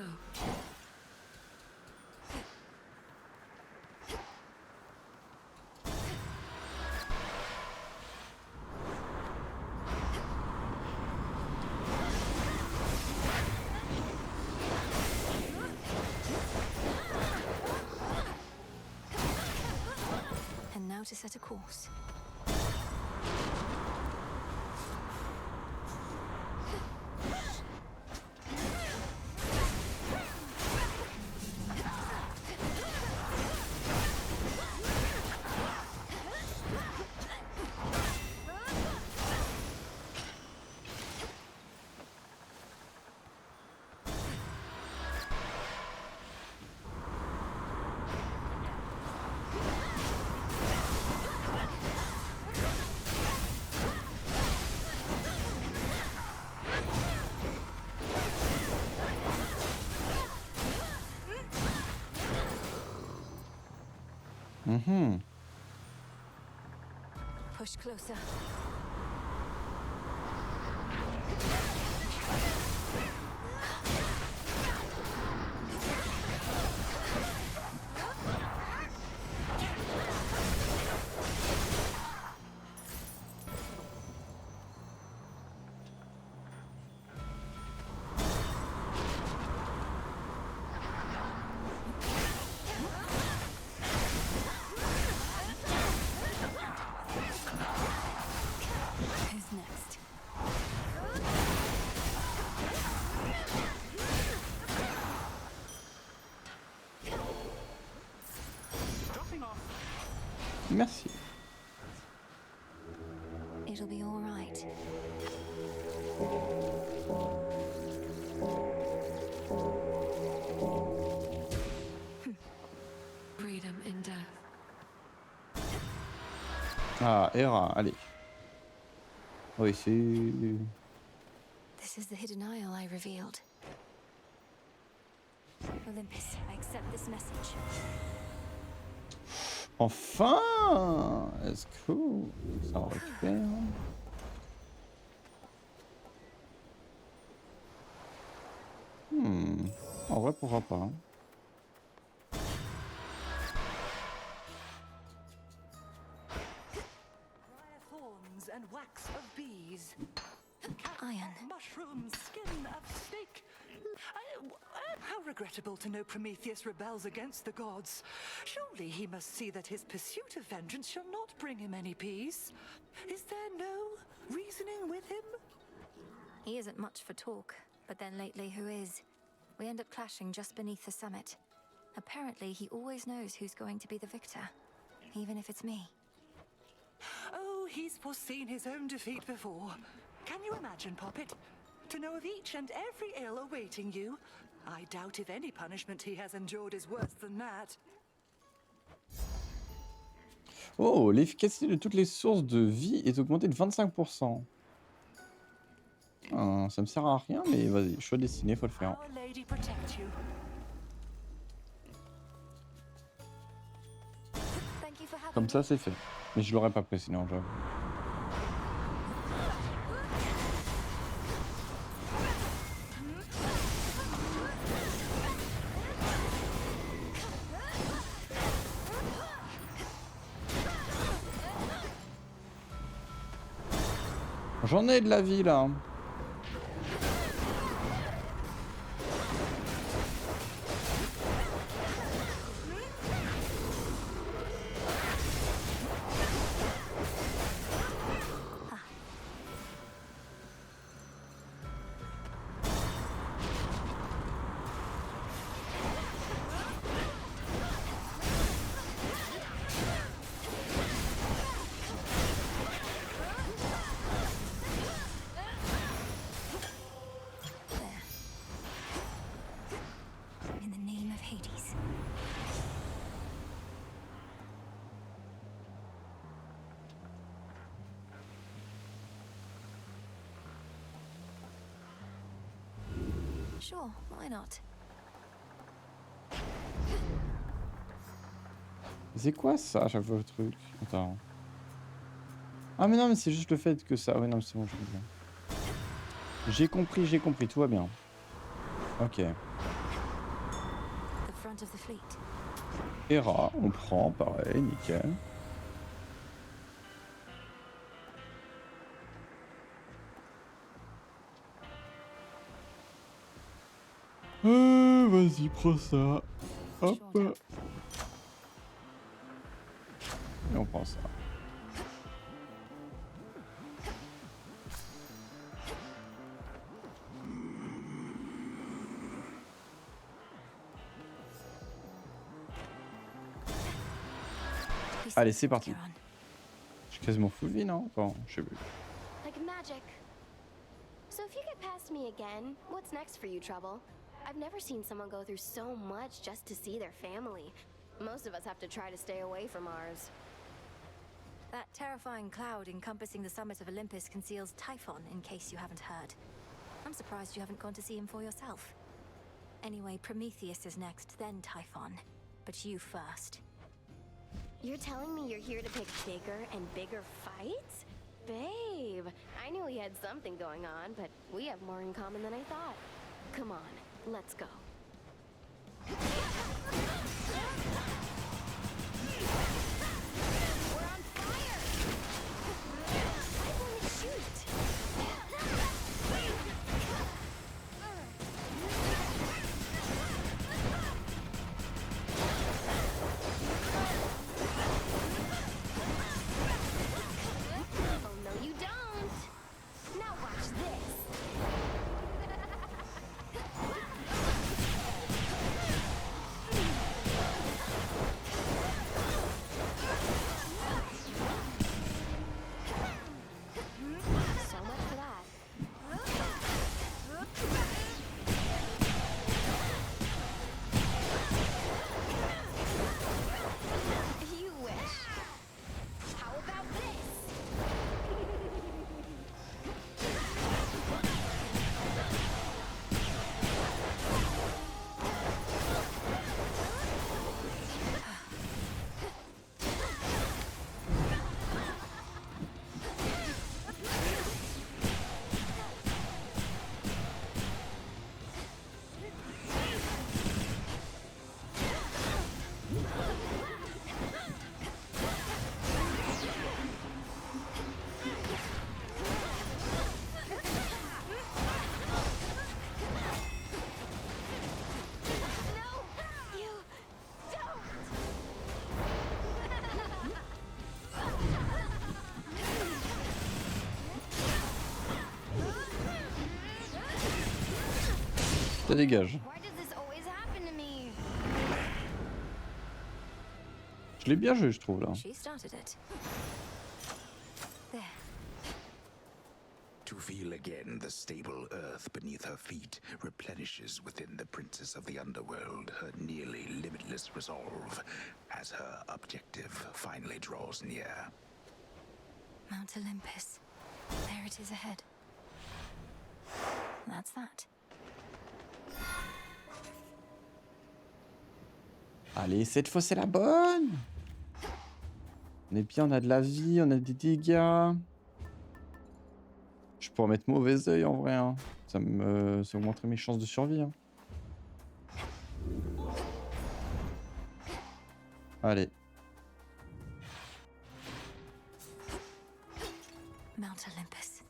And now to set a course. Push closer. Merci. It'll be all right. Freedom in death. Ah, Hera, allez. Oui, c'est... This is the hidden isle I revealed. Olympus, I accept this message. Enfin! Let's go. Ça on récupère. En vrai, pourquoi pas. Thorns and wax of bees. Iron. Mushrooms, skin of snake. How regrettable to know Prometheus rebels against the gods. Surely he must see that his pursuit of vengeance shall not bring him any peace. Is there no reasoning with him? He isn't much for talk, but then lately who is? We end up clashing just beneath the summit. Apparently he always knows who's going to be the victor, even if it's me. Oh, he's foreseen his own defeat before. Can you imagine, Poppet? To know of each and every ill awaiting you? I doubt if any punishment he has endured is worse than that. Oh, l'efficacité de toutes les sources de vie est augmentée de 25%. Ah, ça me sert à rien, mais vas-y, choix destiné, faut le faire. Our Lady protect you. Thank you for having Comme ça, c'est fait. Mais je l'aurais pas pris sinon, j'avoue. J'en ai de la vie là. in the name of Hades. Sure, why not? C'est quoi ça à chaque fois le truc? Attends. Ah mais non mais c'est juste le fait que ça... Ouais non c'est bon, j'ai compris, tout va bien. Ok. The front of the fleet. Hera, on prend, pareil, nickel. Vas-y, prends ça. Hop. Et on prend ça. Allez, c'est parti. J'ai quasiment full vie, non? Attends, je sais plus. Like magic. So if you get past me again, what's next for you, Trouble? I've never seen someone go through so much just to see their family. Most of us have to try to stay away from ours. That terrifying cloud encompassing the summit of Olympus conceals Typhon, in case you haven't heard. I'm surprised you haven't gone to see him for yourself. Anyway, Prometheus is next, then Typhon. But you first. You're telling me you're here to pick bigger and bigger fights? Babe, I knew we had something going on, but we have more in common than I thought. Come on, let's go. We're on fire! I want to shoot! Oh no, you don't! Now watch this! te dégage. Why does this always happen to me? Je l'ai bien joué, je trouve, là. She started it. There. To feel again the stable earth beneath her feet replenishes within the princess of the underworld her nearly limitless resolve as her objective finally draws near. Mount Olympus. There it is ahead. That's that. Allez, cette fois c'est la bonne. On est bien, on a de la vie, on a des dégâts. Je pourrais mettre mauvais œil en vrai. Hein. Ça augmenterait mes chances de survie. Hein. Allez. Mount Olympus.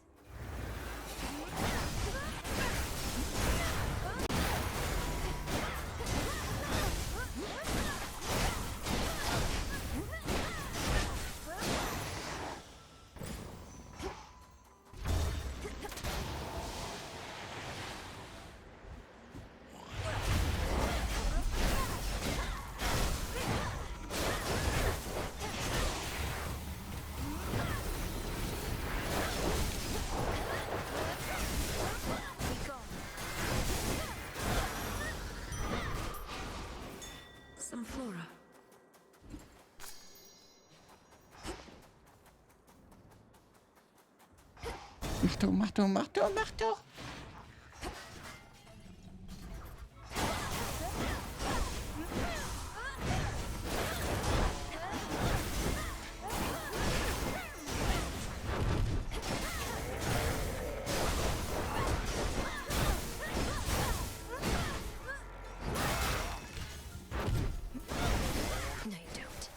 Some flora. Marteau, marteau, marteau, marteau. No, you don't.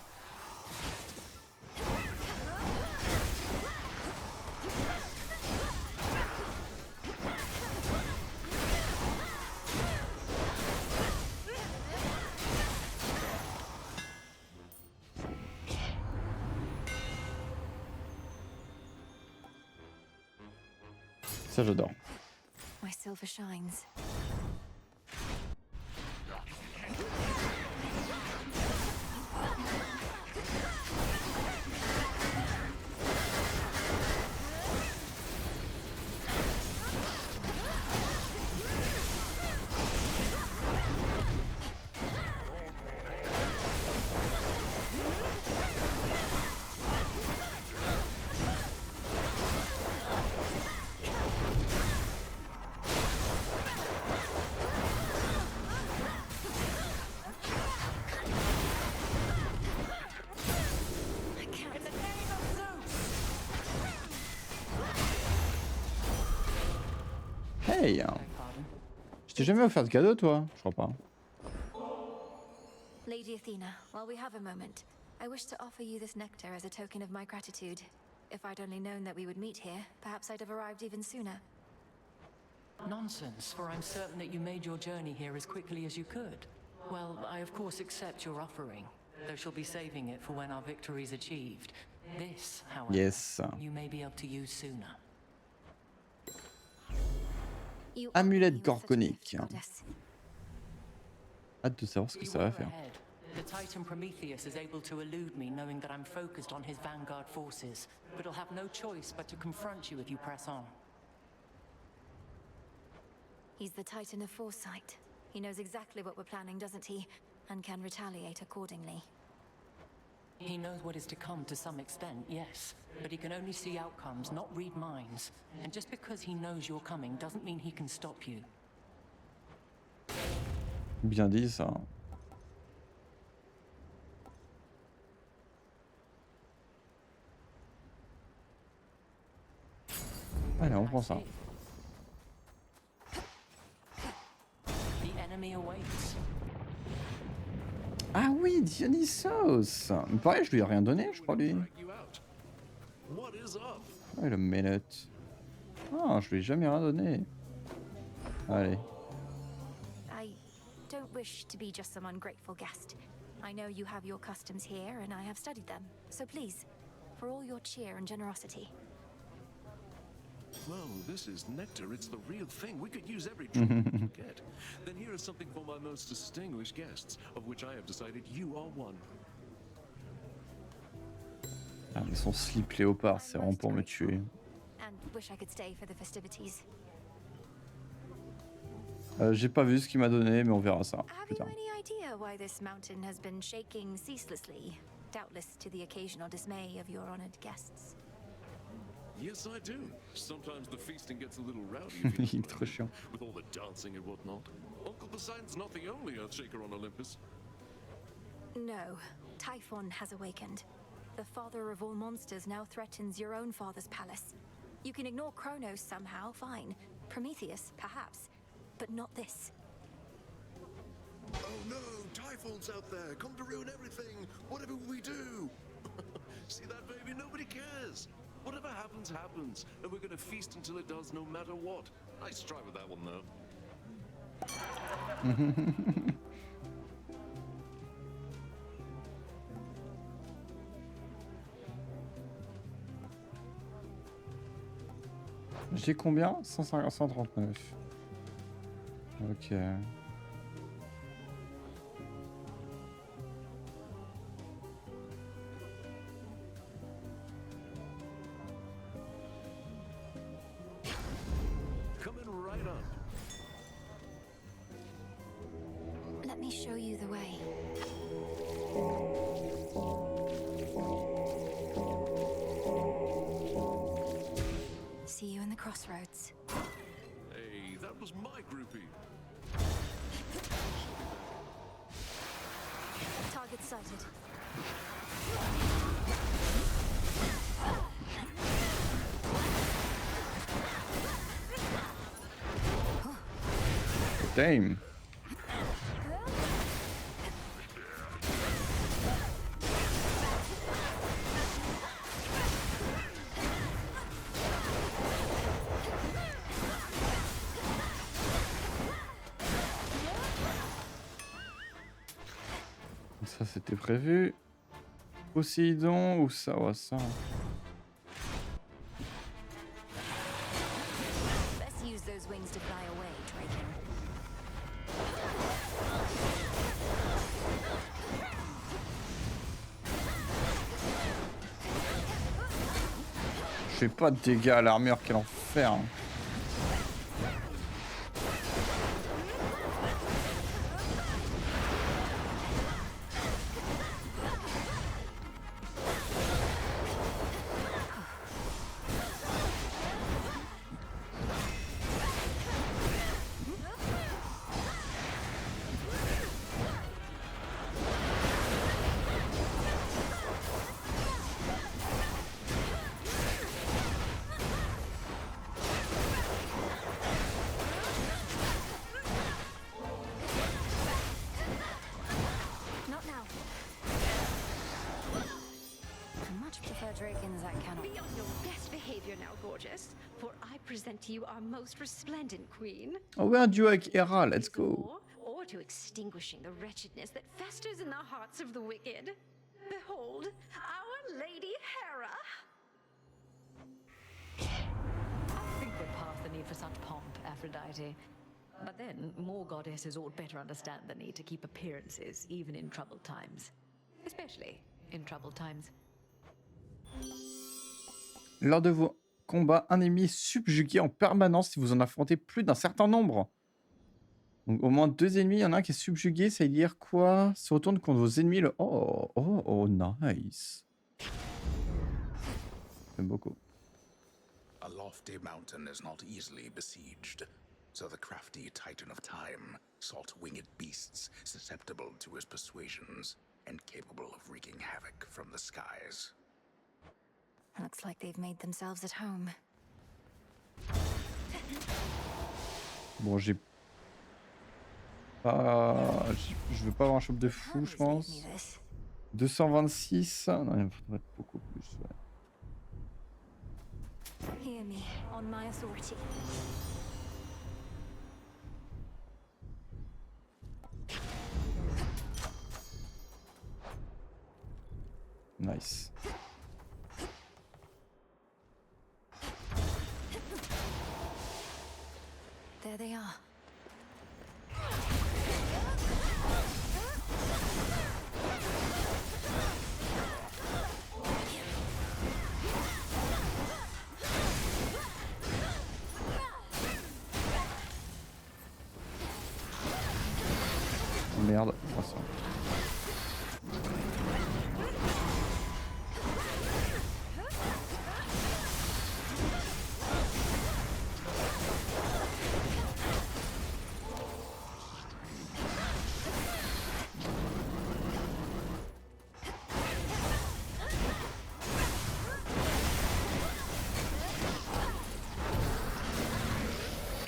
Ça j'adore. My silver shines. Hey, je t'ai jamais offert de cadeau, toi? Je crois pas. Lady Athena, while we have a moment, I wish to offer you this nectar as a token of my gratitude. If I'd only known that we would meet here, perhaps I'd have arrived even sooner. Nonsense, for I'm certain that you made your journey here as quickly as you could. Well, I of course accept your offering, though she'll be saving it for when our victory's achieved. This, however, Yes. you may be able to use sooner. Amulette gorgonique. Hâte de savoir ce que ça va faire. Ahead. The Titan Prometheus is able to elude me, knowing that I'm focused on his vanguard forces, but he'll have no choice but to confront you if you press on. He's the Titan of Foresight. He knows exactly what we're planning, doesn't he? And can retaliate accordingly. He knows what is to come to some extent, yes, but he can only see outcomes, not read minds. And just because he knows you're coming doesn't mean he can stop you. Bien dit ça. Allez, on prend ça. The enemy awaits. Ah oui, Dionysos. Mais pareil, je lui ai rien donné, je crois, lui. What is up? Wait a minute. Ah, je lui ai jamais rien donné. Allez. I don't wish to be just some ungrateful guest. I know you have your customs here, and I have studied them. So please, for all your cheer and generosity. Whoa, this is nectar. It's the real thing. We could use every drop we can get. Then here is something for my most distinguished guests, of which I have decided you are one. Ah, mais son slip léopard, c'est vraiment pour me tuer. And wish I could stay for the festivities. J'ai pas vu ce qu'il m'a donné, mais on verra ça Have plus you tard. any idea why this mountain has been shaking ceaselessly? Doubtless to the occasional dismay of your honored guests. Yes, I do. Sometimes the feasting gets a little rowdy if you Il est trop chiant. with all the dancing and whatnot. Uncle Poseidon's not the only Earthshaker on Olympus. No, Typhon has awakened. The father of all monsters now threatens your own father's palace. You can ignore Kronos somehow, fine. Prometheus, perhaps. But not this. Oh no, Typhon's out there, come to ruin everything. Whatever will we do? See that, baby? Nobody cares. Whatever happens, happens. And we're gonna feast until it does, no matter what. Nice try with that one, though. J'ai combien? 139. Ok. Coming right up. Let me show you the way. See you in the crossroads. Hey, that was my groupie. Target sighted. Damn. Ça c'était prévu. Poséidon ou ça, ouais, ça. Best use those wings to fly away, Draken. Je fais pas de dégâts à l'armure, quel enfer. Not now. I much prefer Drakens that cannot. Be on your best behavior now, gorgeous, for I present to you our most resplendent queen. Oh ouais, un duo avec Hera, let's go. Or to extinguishing the wretchedness that festers in the hearts of the wicked. Behold, our Lady Hera. I think we're past the need for such pomp, Aphrodite. But then, more goddesses ought better understand the need to keep appearances, even in troubled times. Especially in troubled times. Lors de vos combats, un ennemi est subjugué en permanence si vous en affrontez plus d'un certain nombre. Donc au moins 2 ennemis, il y en a un qui est subjugué, ça veut dire quoi? Se retourne contre vos ennemis, le... Oh, nice. J'aime beaucoup. A lofty mountain is not easily besieged, so the crafty Titan of Time sought winged beasts susceptible to his persuasions and capable of wreaking havoc from the skies. Looks like they've made themselves at home. Bon, j'ai pas... Je veux pas avoir un shop de fou, je pense. 226. Non, il faudrait beaucoup plus, ouais. Hear me, on my authority. Nice. merde. 300.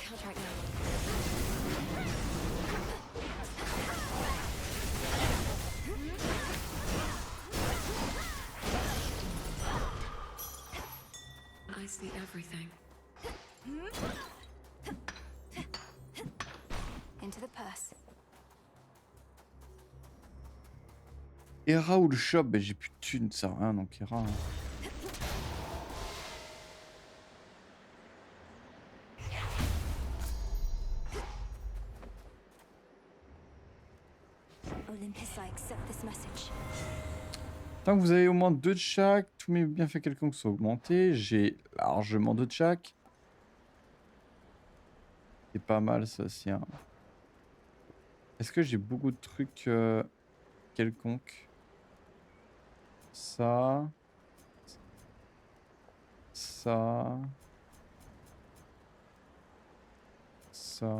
Counteract now. I see everything. Into the purse. Hera ou le shop? Ben, j'ai plus de thunes, ça sert à rien, donc Hera. Hein. Olympus, I accept this message. Tant que vous avez au moins 2 de chaque, tous mes bienfaits quelconques sont augmentés. J'ai largement 2 de chaque. C'est pas mal ça aussi. Hein. Est-ce que j'ai beaucoup de trucs quelconques? Ça. Ça. Ça.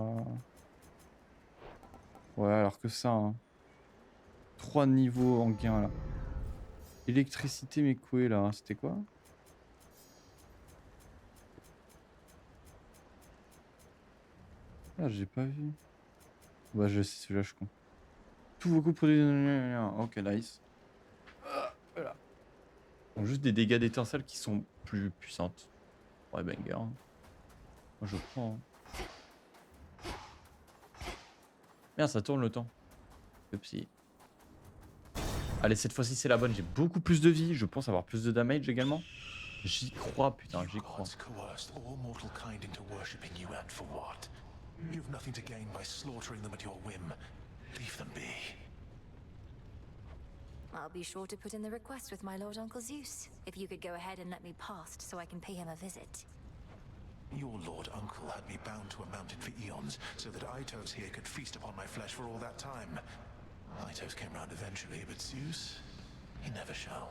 Ouais, alors que ça. Hein. 3 niveaux en gain là. Électricité, mais coué là, c'était quoi? Ah, j'ai pas vu. Bah, je sais, celui-là, je compte. Tous vos coups produits. Ok, nice. Voilà. Donc, juste des dégâts d'étincelles qui sont plus puissantes. Ouais, banger. Hein. Moi, je prends. Hein. Merde, ça tourne le temps. Upsi. Allez, cette fois-ci, c'est la bonne. J'ai beaucoup plus de vie. Je pense avoir plus de damage également. J'y crois, putain, j'y crois. Coerced all mortal kind into worshipping you, and for what? You've nothing to gain by slaughtering them at your whim. Leave them be. I'll be sure to put in the request with my Lord Uncle Zeus. If you could go ahead and let me past so I can pay him a visit. Your Lord Uncle had me bound to a mountain for eons, so that Aitos here could feast upon my flesh for all that time. Aitos came round eventually, but Zeus, he never shall.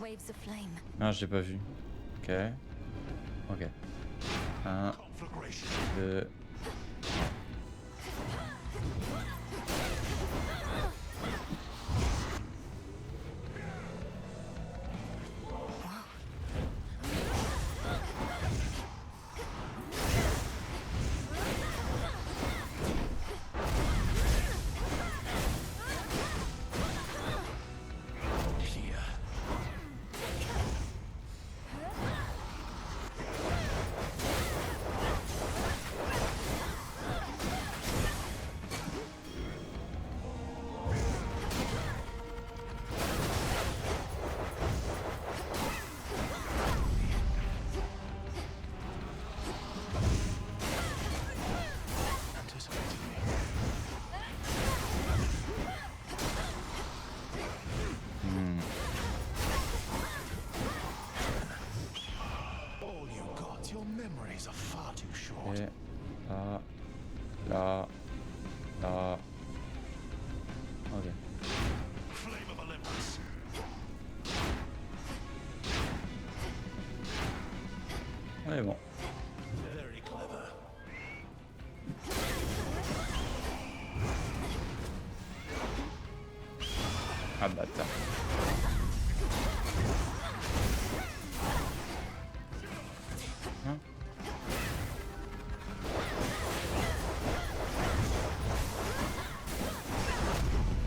Waves of flame. Ah, j'ai pas vu. Ok. Ok. 1, 2. All you gods, your memories are far too short. Et là. Ok. Flame of Olympus. Ouais, bon. Very clever. Ah, bâtard.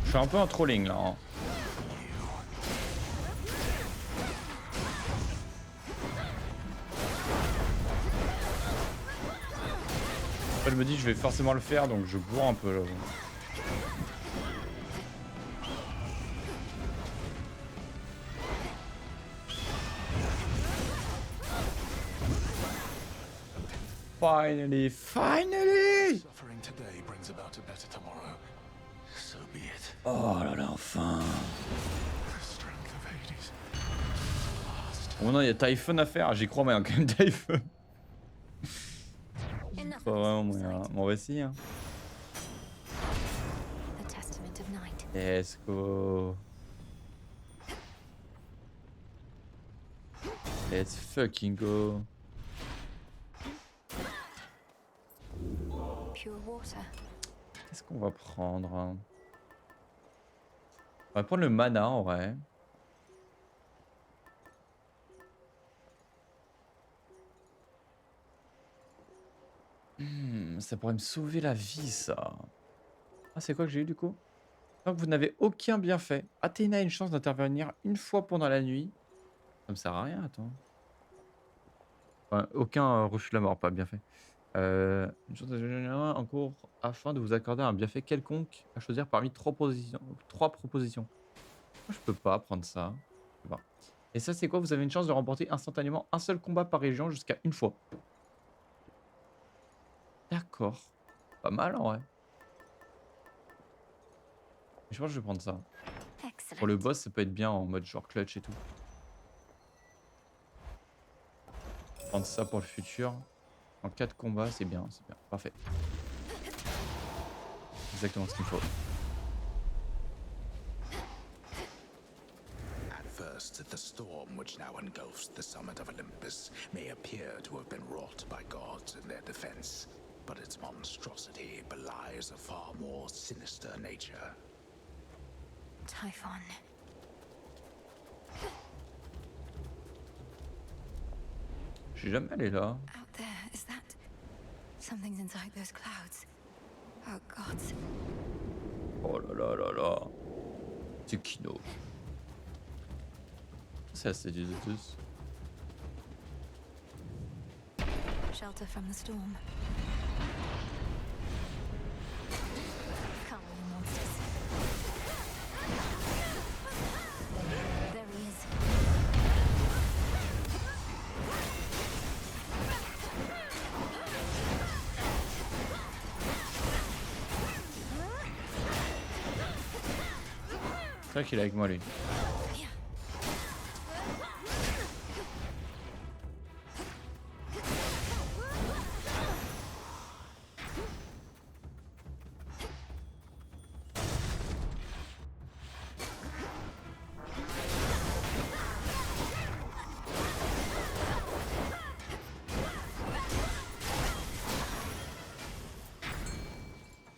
Je suis un peu en trolling là. Hein. Je me dis je vais forcément le faire donc je bourre un peu là. Finally, finally! Suffering today brings about a better tomorrow. So be it. Oh là là, enfin. The strength of Hades. Oh non, il y a Typhon à faire. J'y crois, mais il y a quand même Typhon. Pas vraiment moyen. Bon, voici. Hein. Let's go. Let's fucking go. Qu'est-ce qu'on va prendre? On va prendre le mana en vrai. Ça pourrait me sauver la vie ça. Ah c'est quoi que j'ai eu du coup? Donc vous n'avez aucun bienfait. Athéna a une chance d'intervenir une fois pendant la nuit. Ça me sert à rien, attends. Enfin, aucun refus de la mort, pas bienfait. Une chance en cours afin de vous accorder un bienfait quelconque à choisir parmi trois propositions. Moi, je peux pas prendre ça. Je sais pas. Et ça, c'est quoi? Vous avez une chance de remporter instantanément un seul combat par région jusqu'à une fois. D'accord. Pas mal en vrai. Je pense que je vais prendre ça. Pour le boss, ça peut être bien en mode genre clutch et tout. Prendre ça pour le futur. En cas de combat, c'est bien, c'est bien. Parfait. Exactement ce qu'il faut. At first, the storm which now engulfs the summit of Olympus may appear to have been wrought by gods in their defense, but its monstrosity belies a far more sinister nature. Typhon. Je suis jamais allé là. Out there, is that something's inside those clouds? Oh gods. Oh là là là là. C'est Kino. C'est assez du tous. Shelter from the storm. Come on, monsters. There he is. C'est vrai qu'il est avec moi lui.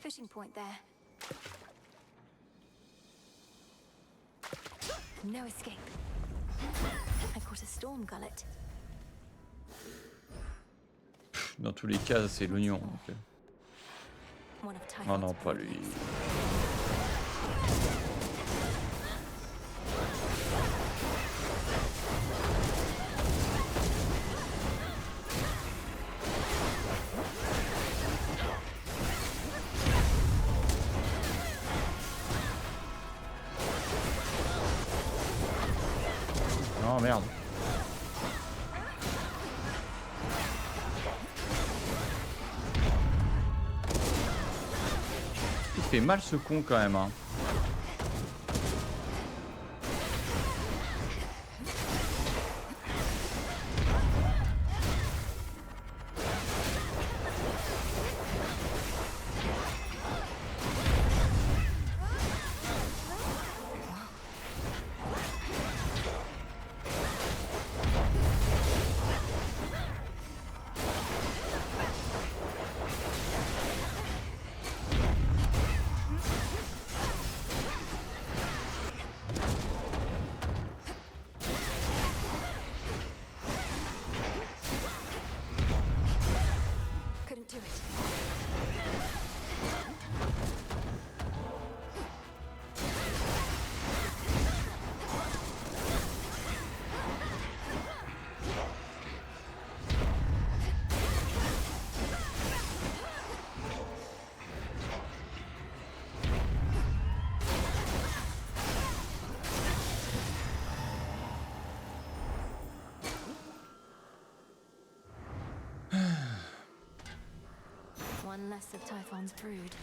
Fishing point there. No escape. I caught a storm gullet. Dans tous les cas, c'est l'oignon. Donc... Non, non, pas lui. Non, merde. Il fait mal ce con quand même. Hein. one less of Typhon's brood.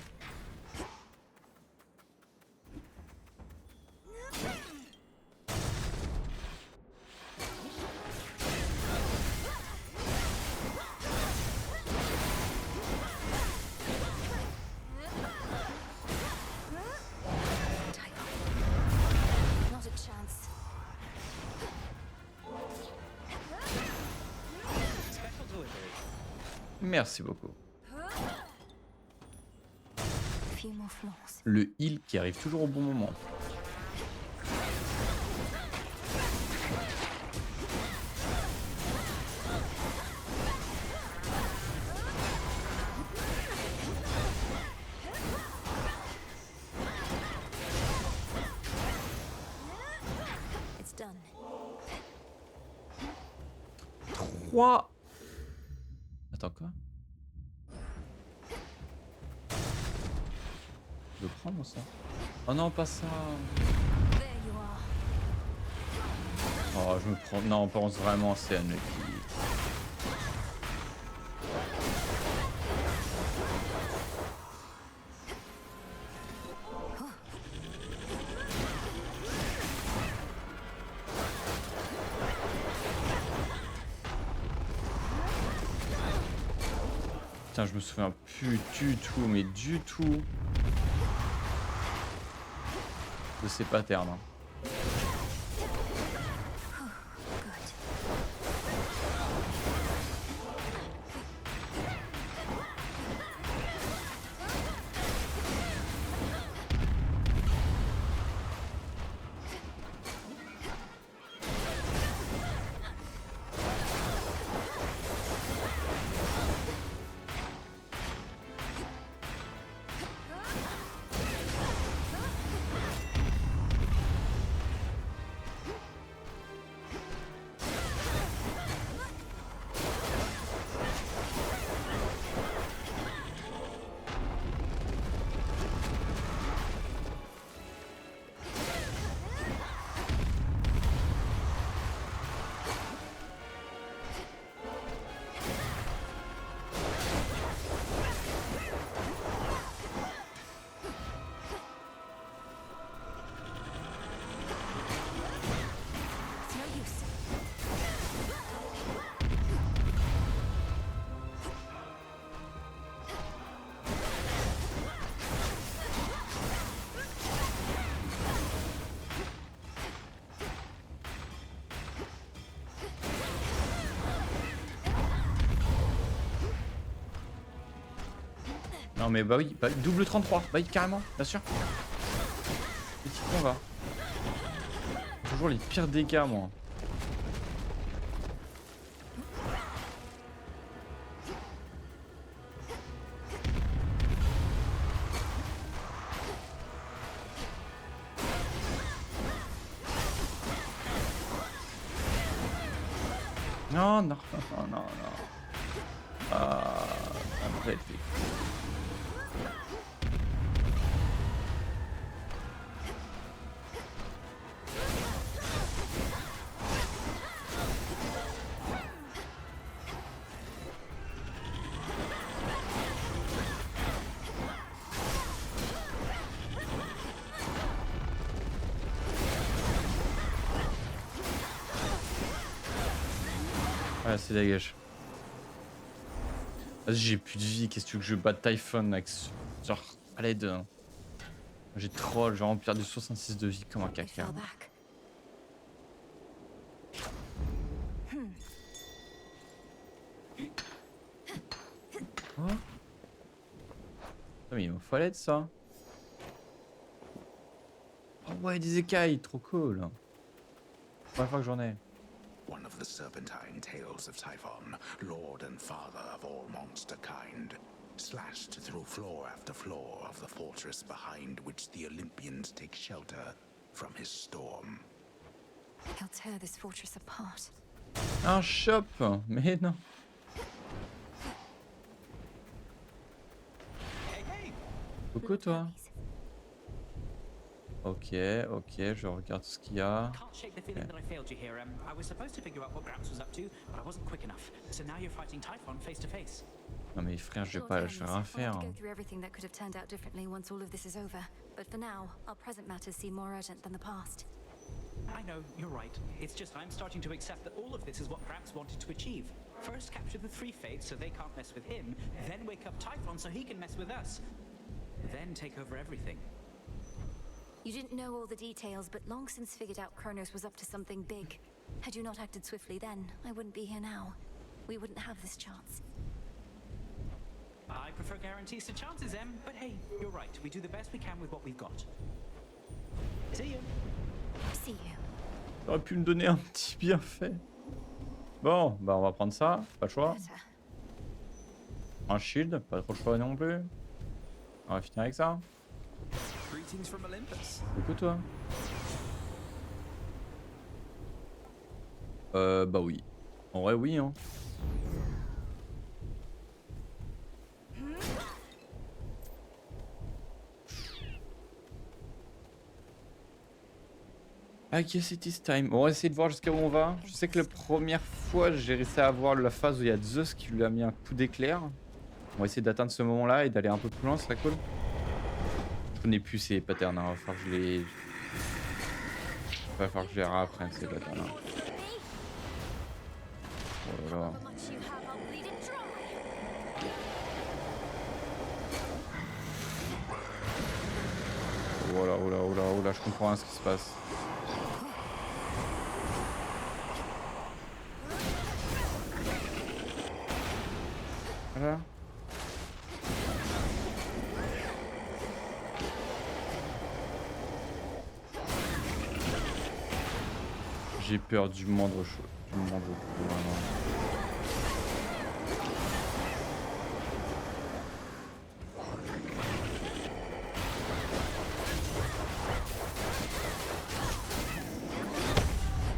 Not a chance. Special delivery. Merci beaucoup. Few more floors. Le heal qui arrive toujours au bon moment. It's done. 3. Attends quoi? Je veux prendre ça. Oh non, pas ça. There you are. Oh, je me prends. Non, on pense vraiment c'est unlucky. Putain, je me souviens plus du tout, mais du tout de ces patterns. Hein. Non mais bah oui, bah, double 33, bah oui, carrément, bien sûr. Petit con va. Toujours les pires dégâts moi. Non, non, non, non, non. Ah, un vrai fait. Ouais, c'est dégage. Vas-y, j'ai plus de vie. Qu'est-ce que tu veux que je batte Typhon avec ce... Genre, à l'aide. J'ai troll, j'ai vraiment perdu 66 de vie comme un caca. Oh. Mais il me faut l'aide ça. Oh ouais, des écailles, trop cool. Première fois que j'en ai. One of the serpentine tales of Typhon, lord and father of all monster kind, slashed through floor after floor of the fortress behind which the Olympians take shelter from his storm. He'll tear this fortress apart. Un shop, mais non. Coucou toi. Ok, ok, je regarde ce qu'il y a. Can't shake the feeling that I failed you here. I was supposed to figure out what Gramps was up to, but I wasn't quick enough. So now you're fighting Typhon face to face. Non mais frère, je vais Short pas, ends. je vais rien We'll have faire. to go through everything that could have turned out differently once all of this is over. But for now, our present matters seem more urgent than the past. I know, you're right. It's just I'm starting to accept that all of this is what Gramps wanted to achieve. First capture the three Fates so they can't mess with him, then wake up Typhon so he can mess with us. Then take over everything. You didn't know all the details, but long since figured out Kronos was up to something big. Had you not acted swiftly then, I wouldn't be here now. We wouldn't have this chance. I prefer guarantees to chances, Em, but hey, you're right. We do the best we can with what we've got. See you. See you. T'aurais pu me donner un petit bienfait. Bon, bah on va prendre ça, pas le choix. Un shield, pas trop le choix non plus. On va finir avec ça. Greetings from Olympus. Écoute toi. Bah oui. En vrai oui hein. I guess it is time. On va essayer de voir jusqu'à où on va. Je sais que la première fois j'ai réussi à avoir la phase où il y a Zeus qui lui a mis un coup d'éclair. On va essayer d'atteindre ce moment là et d'aller un peu plus loin, ce serait cool. Je connais plus ces patterns, hein. Il va falloir que je les... va falloir que je les réapprenne ces patterns là. Oh là là. Oh là, oh là, oh là, oh là, je comprends rien ce qui se passe. Voilà. J'ai peur du moindre chose, du moindre coup, vraiment.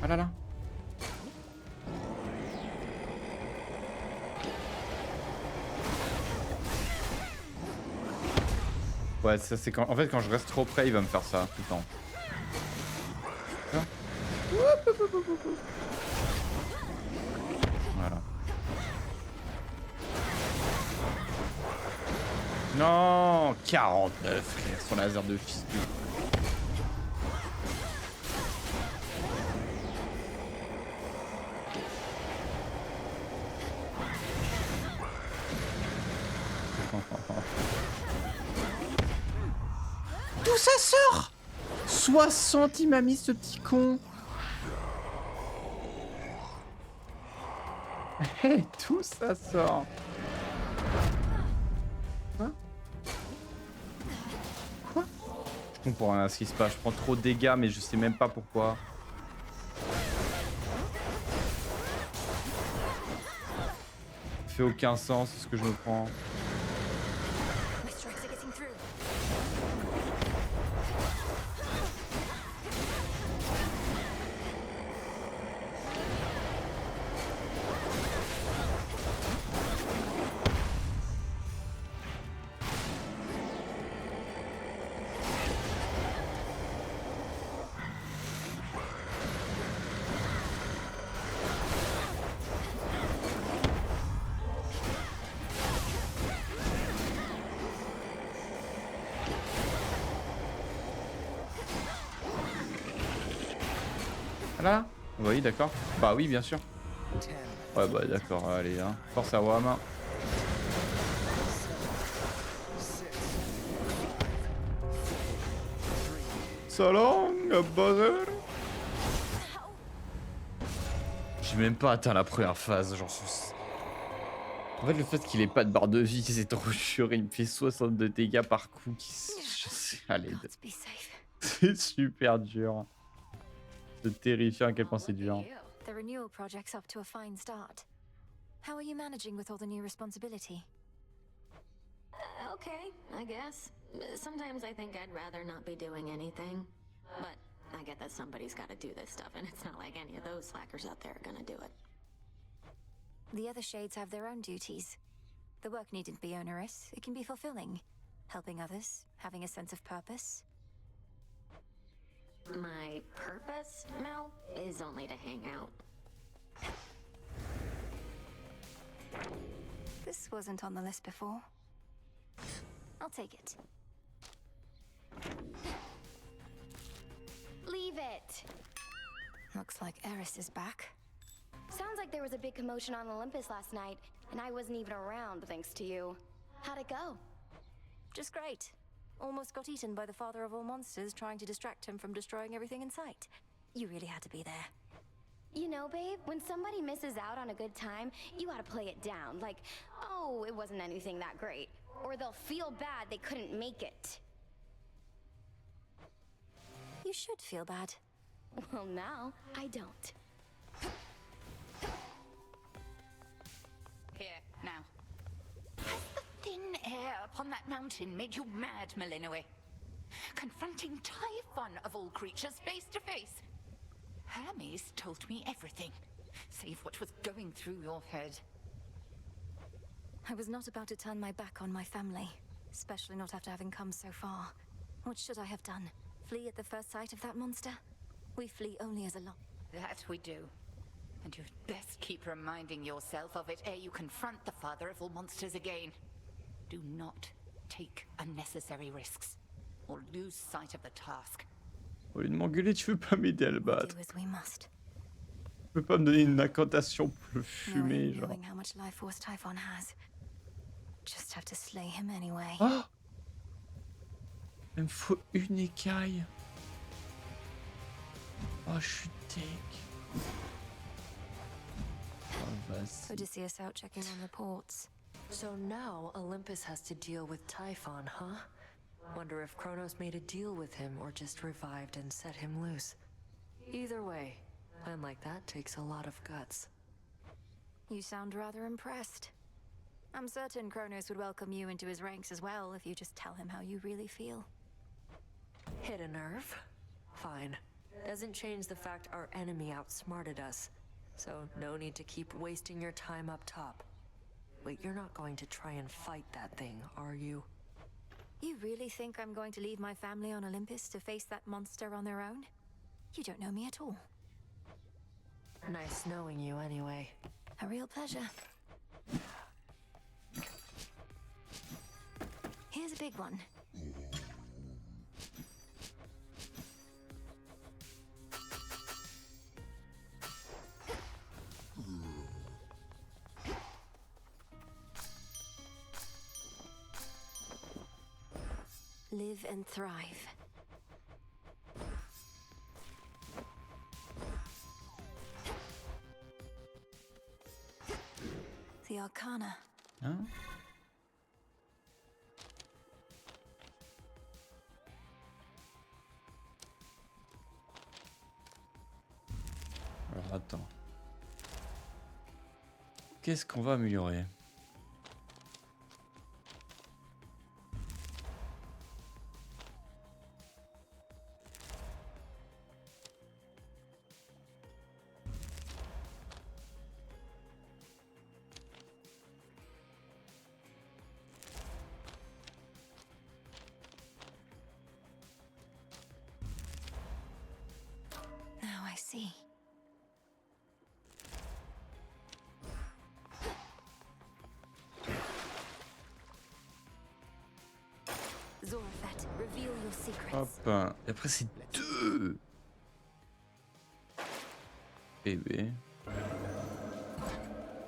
Ah là là. Ouais, ça c'est quand... En fait, quand je reste trop près, il va me faire ça tout le temps. Ah. Voilà. Non, 49, frère, son laser de fils de... D'où ça sort? 60 il m'a mis ce petit con. Hey, tout ça sort. Quoi? Quoi? Je comprends rien à ce qui se passe. Je prends trop de dégâts, mais je sais même pas pourquoi. Ça fait aucun sens ce que je me prends. Là? Oui, d'accord. Bah oui, bien sûr. Ouais, bah d'accord, allez, hein. Force à Wam. So long, bother. J'ai même pas atteint la première phase, genre... En fait, le fait qu'il ait pas de barre de vie, c'est trop chiant. Il me fait 62 dégâts par coup. Je sais, allez. C'est super dur. C'est terrifiant à quel point c'est dur. The renewal project's off to a fine start. How are you managing with all the new responsibility? Okay, I guess. Sometimes I think I'd rather not be doing anything. But I get that somebody's gotta do this stuff, and it's not like any of those slackers out there are gonna do it. The other shades have their own duties. The work needn't be onerous. It can be fulfilling. Helping others, having a sense of purpose. My purpose, Mel, is only to hang out. This This wasn't on the list before. I'll take it. Leave it! Looks like Eris is back. Sounds like there was a big commotion on Olympus last night, and I wasn't even around thanks to you. How'd it go? Just great. Almost got eaten by the father of all monsters trying to distract him from destroying everything in sight. You really had to be there. You know, babe, when somebody misses out on a good time, you gotta play it down. Like, oh, it wasn't anything that great. Or they'll feel bad they couldn't make it. You should feel bad. Well, now, I don't. Here, now. Has the thin air upon that mountain made you mad, Malinoe? Confronting Typhon of all creatures face to face. Hermes told me everything, save what was going through your head. I was not about to turn my back on my family, especially not after having come so far. What should I have done? Flee at the first sight of that monster? We flee only as a lot. That we do. And you'd best keep reminding yourself of it ere you confront the father of all monsters again. Do not take unnecessary risks, or lose sight of the task. Au lieu de m'engueuler, tu veux pas m'aider à le battre. Do as we must. Tu peux pas me donner une incantation pour le fumer, genre. Knowing how much life force Typhon has. Just have to slay him anyway. Oh! Il me faut une écaille. Oh, je suis deg. Oh, vas-y. Odysseus out checking on reports. So now Olympus has to deal with Typhon, huh? Wonder if Kronos made a deal with him or just revived and set him loose. Either way, plan like that takes a lot of guts. You sound rather impressed. I'm certain Kronos would welcome you into his ranks as well if you just tell him how you really feel. Hit a nerve? Fine. Doesn't change the fact our enemy outsmarted us. So no need to keep wasting your time up top. Wait, you're not going to try and fight that thing, are you? You really think I'm going to leave my family on Olympus to face that monster on their own? You don't know me at all. Nice knowing you anyway. A real pleasure. Here's a big one. Live and thrive. The Arcana. Hein? Alors attends. Qu'est-ce qu'on va améliorer? Now I see. Zorfet, reveal your secrets. Hop. Et après c'est 2 bébé.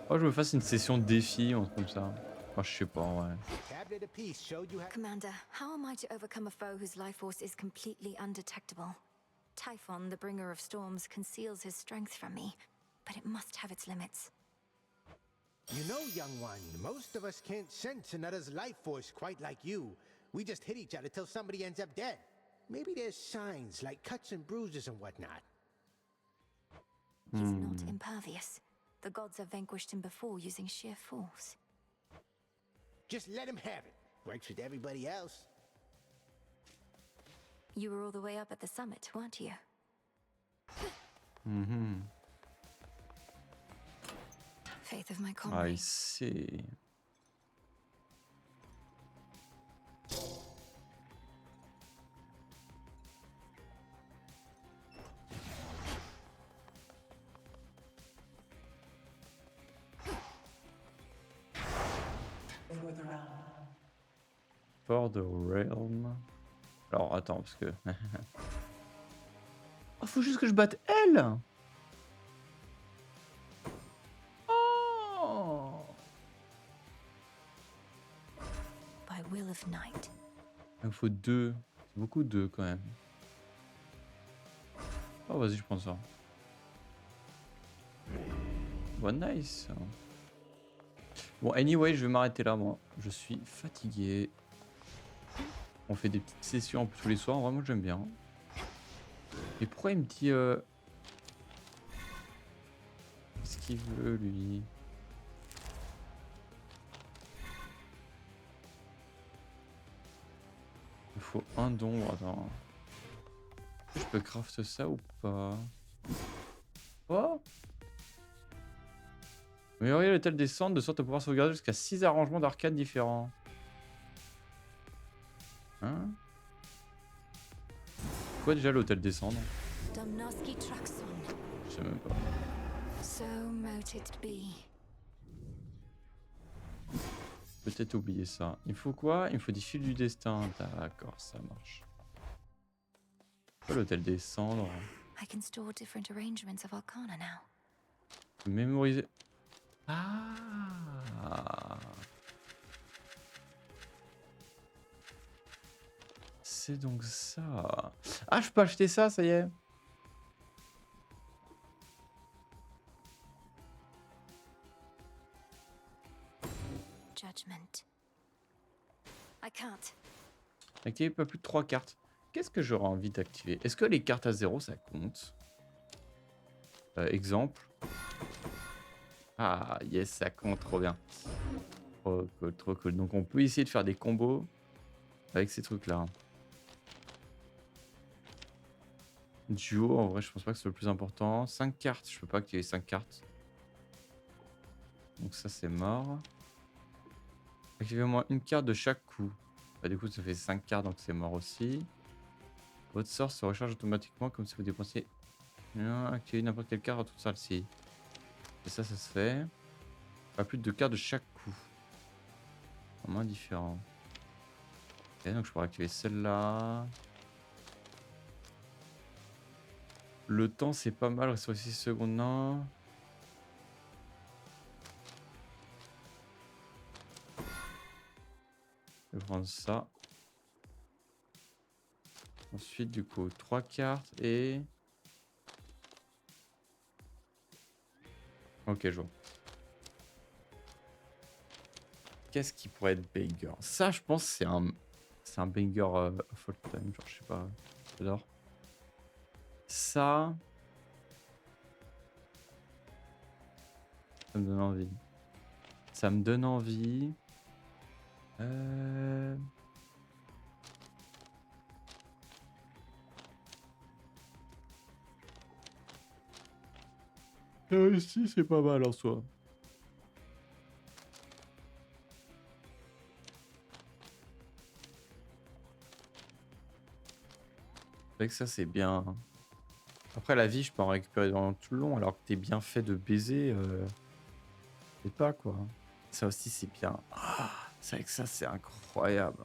Oh, je me fasse une session de défi, un truc comme ça. Enfin, je sais pas, ouais. Commander, how am I to overcome a foe whose life force is completely undetectable? Typhon, the bringer of storms, conceals his strength from me, but it must have its limits. You know, young one, most of us can't sense another's life force quite like you. We just hit each other till somebody ends up dead. Maybe there's signs like cuts and bruises and whatnot. He's not impervious. The gods have vanquished him before using sheer force. Just let him have it. Works with everybody else. You were all the way up at the summit, weren't you? Mhm. Faith of my I comrade. see. For the Realm. Alors attends, parce que... Oh, faut juste que je batte elle. Oh. By will of night. Il me faut 2. C'est beaucoup 2 quand même. Oh vas-y, je prends ça. Bon, nice. Bon, anyway, je vais m'arrêter là, moi. Je suis fatigué. On fait des petites sessions un peu tous les soirs. Vraiment, j'aime bien. Et pourquoi il me dit... Qu'est-ce qu'il veut, lui? Il faut un don. Attends. Je peux craft ça ou pas? Oh! Améliorer l'hôtel des cendres de sorte à pouvoir sauvegarder jusqu'à 6 arrangements d'arcade différents. Hein? Quoi déjà l'hôtel des cendres? Domnoski Traxon. Je sais même pas. So mote it be. Peut-être oublier ça. Il faut quoi? Il me faut des fils du destin. D'accord, ça marche. Quoi l'hôtel des cendres? I can store different arrangements of Arcana now. Mémoriser. Ah. C'est donc ça. Ah, je peux acheter ça, ça y est. Judgment. I can't. Activer pas plus de 3 cartes. Qu'est-ce que j'aurais envie d'activer? Est-ce que les cartes à 0 ça compte? Exemple. Ah, yes, ça compte, trop bien. Trop cool, trop cool. Donc on peut essayer de faire des combos avec ces trucs-là. Duo, en vrai, je pense pas que ce soit le plus important. 5 cartes, je peux pas activer 5 cartes. Donc ça, c'est mort. Activez au moins une carte de chaque coup. Bah, du coup, ça fait 5 cartes, donc c'est mort aussi. Votre sort se recharge automatiquement comme si vous dépensiez... Activez n'importe quelle carte à toute celle-ci. Et ça se fait. Pas plus de 2 cartes de chaque coup. En moins différent. Ok, donc je pourrais activer celle-là. Le temps, c'est pas mal. Reste 6 secondes. Non. Je vais prendre ça. Ensuite, du coup, 3 cartes et... Ok, je vois. Qu'est-ce qui pourrait être banger? Ça, je pense, c'est un banger of all time. Genre, je sais pas. J'adore. Ça me donne envie. Ça me donne envie. Ici, c'est pas mal en soi. Avec ça, c'est bien. Après, la vie, je peux en récupérer dans tout le long, alors que t'es bien fait de baiser. C'est pas quoi. Ça aussi, c'est bien. Ah, c'est vrai que ça, c'est incroyable.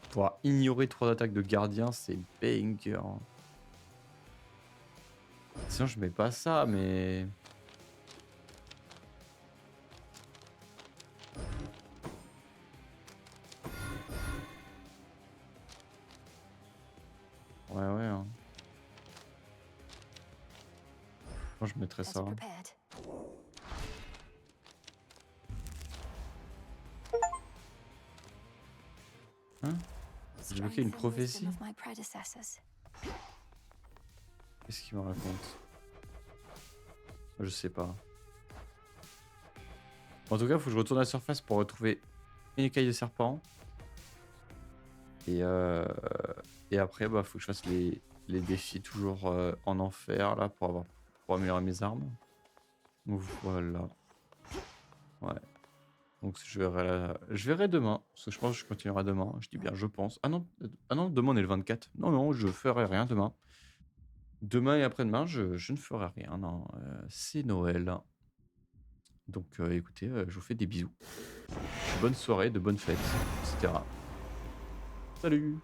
Pouvoir ignorer 3 attaques de gardien, c'est banger. Sinon, je mets pas ça, mais... Ouais, hein. Moi, je mettrais ça. Hein? J'ai bloqué une prophétie? Qu'est-ce qu'il me raconte? Je sais pas. En tout cas, il faut que je retourne à la surface pour retrouver une écaille de serpent. Et après, bah, faut que je fasse les défis toujours en enfer là pour améliorer mes armes. Donc voilà. Ouais. Donc je verrai demain. Parce que je pense que je continuerai demain. Je dis bien, je pense. Ah non, demain on est le 24. Non, je ferai rien demain. Demain et après-demain, je ne ferai rien. Non, c'est Noël. Donc écoutez, je vous fais des bisous. Bonne soirée, de bonnes fêtes, etc. Salut!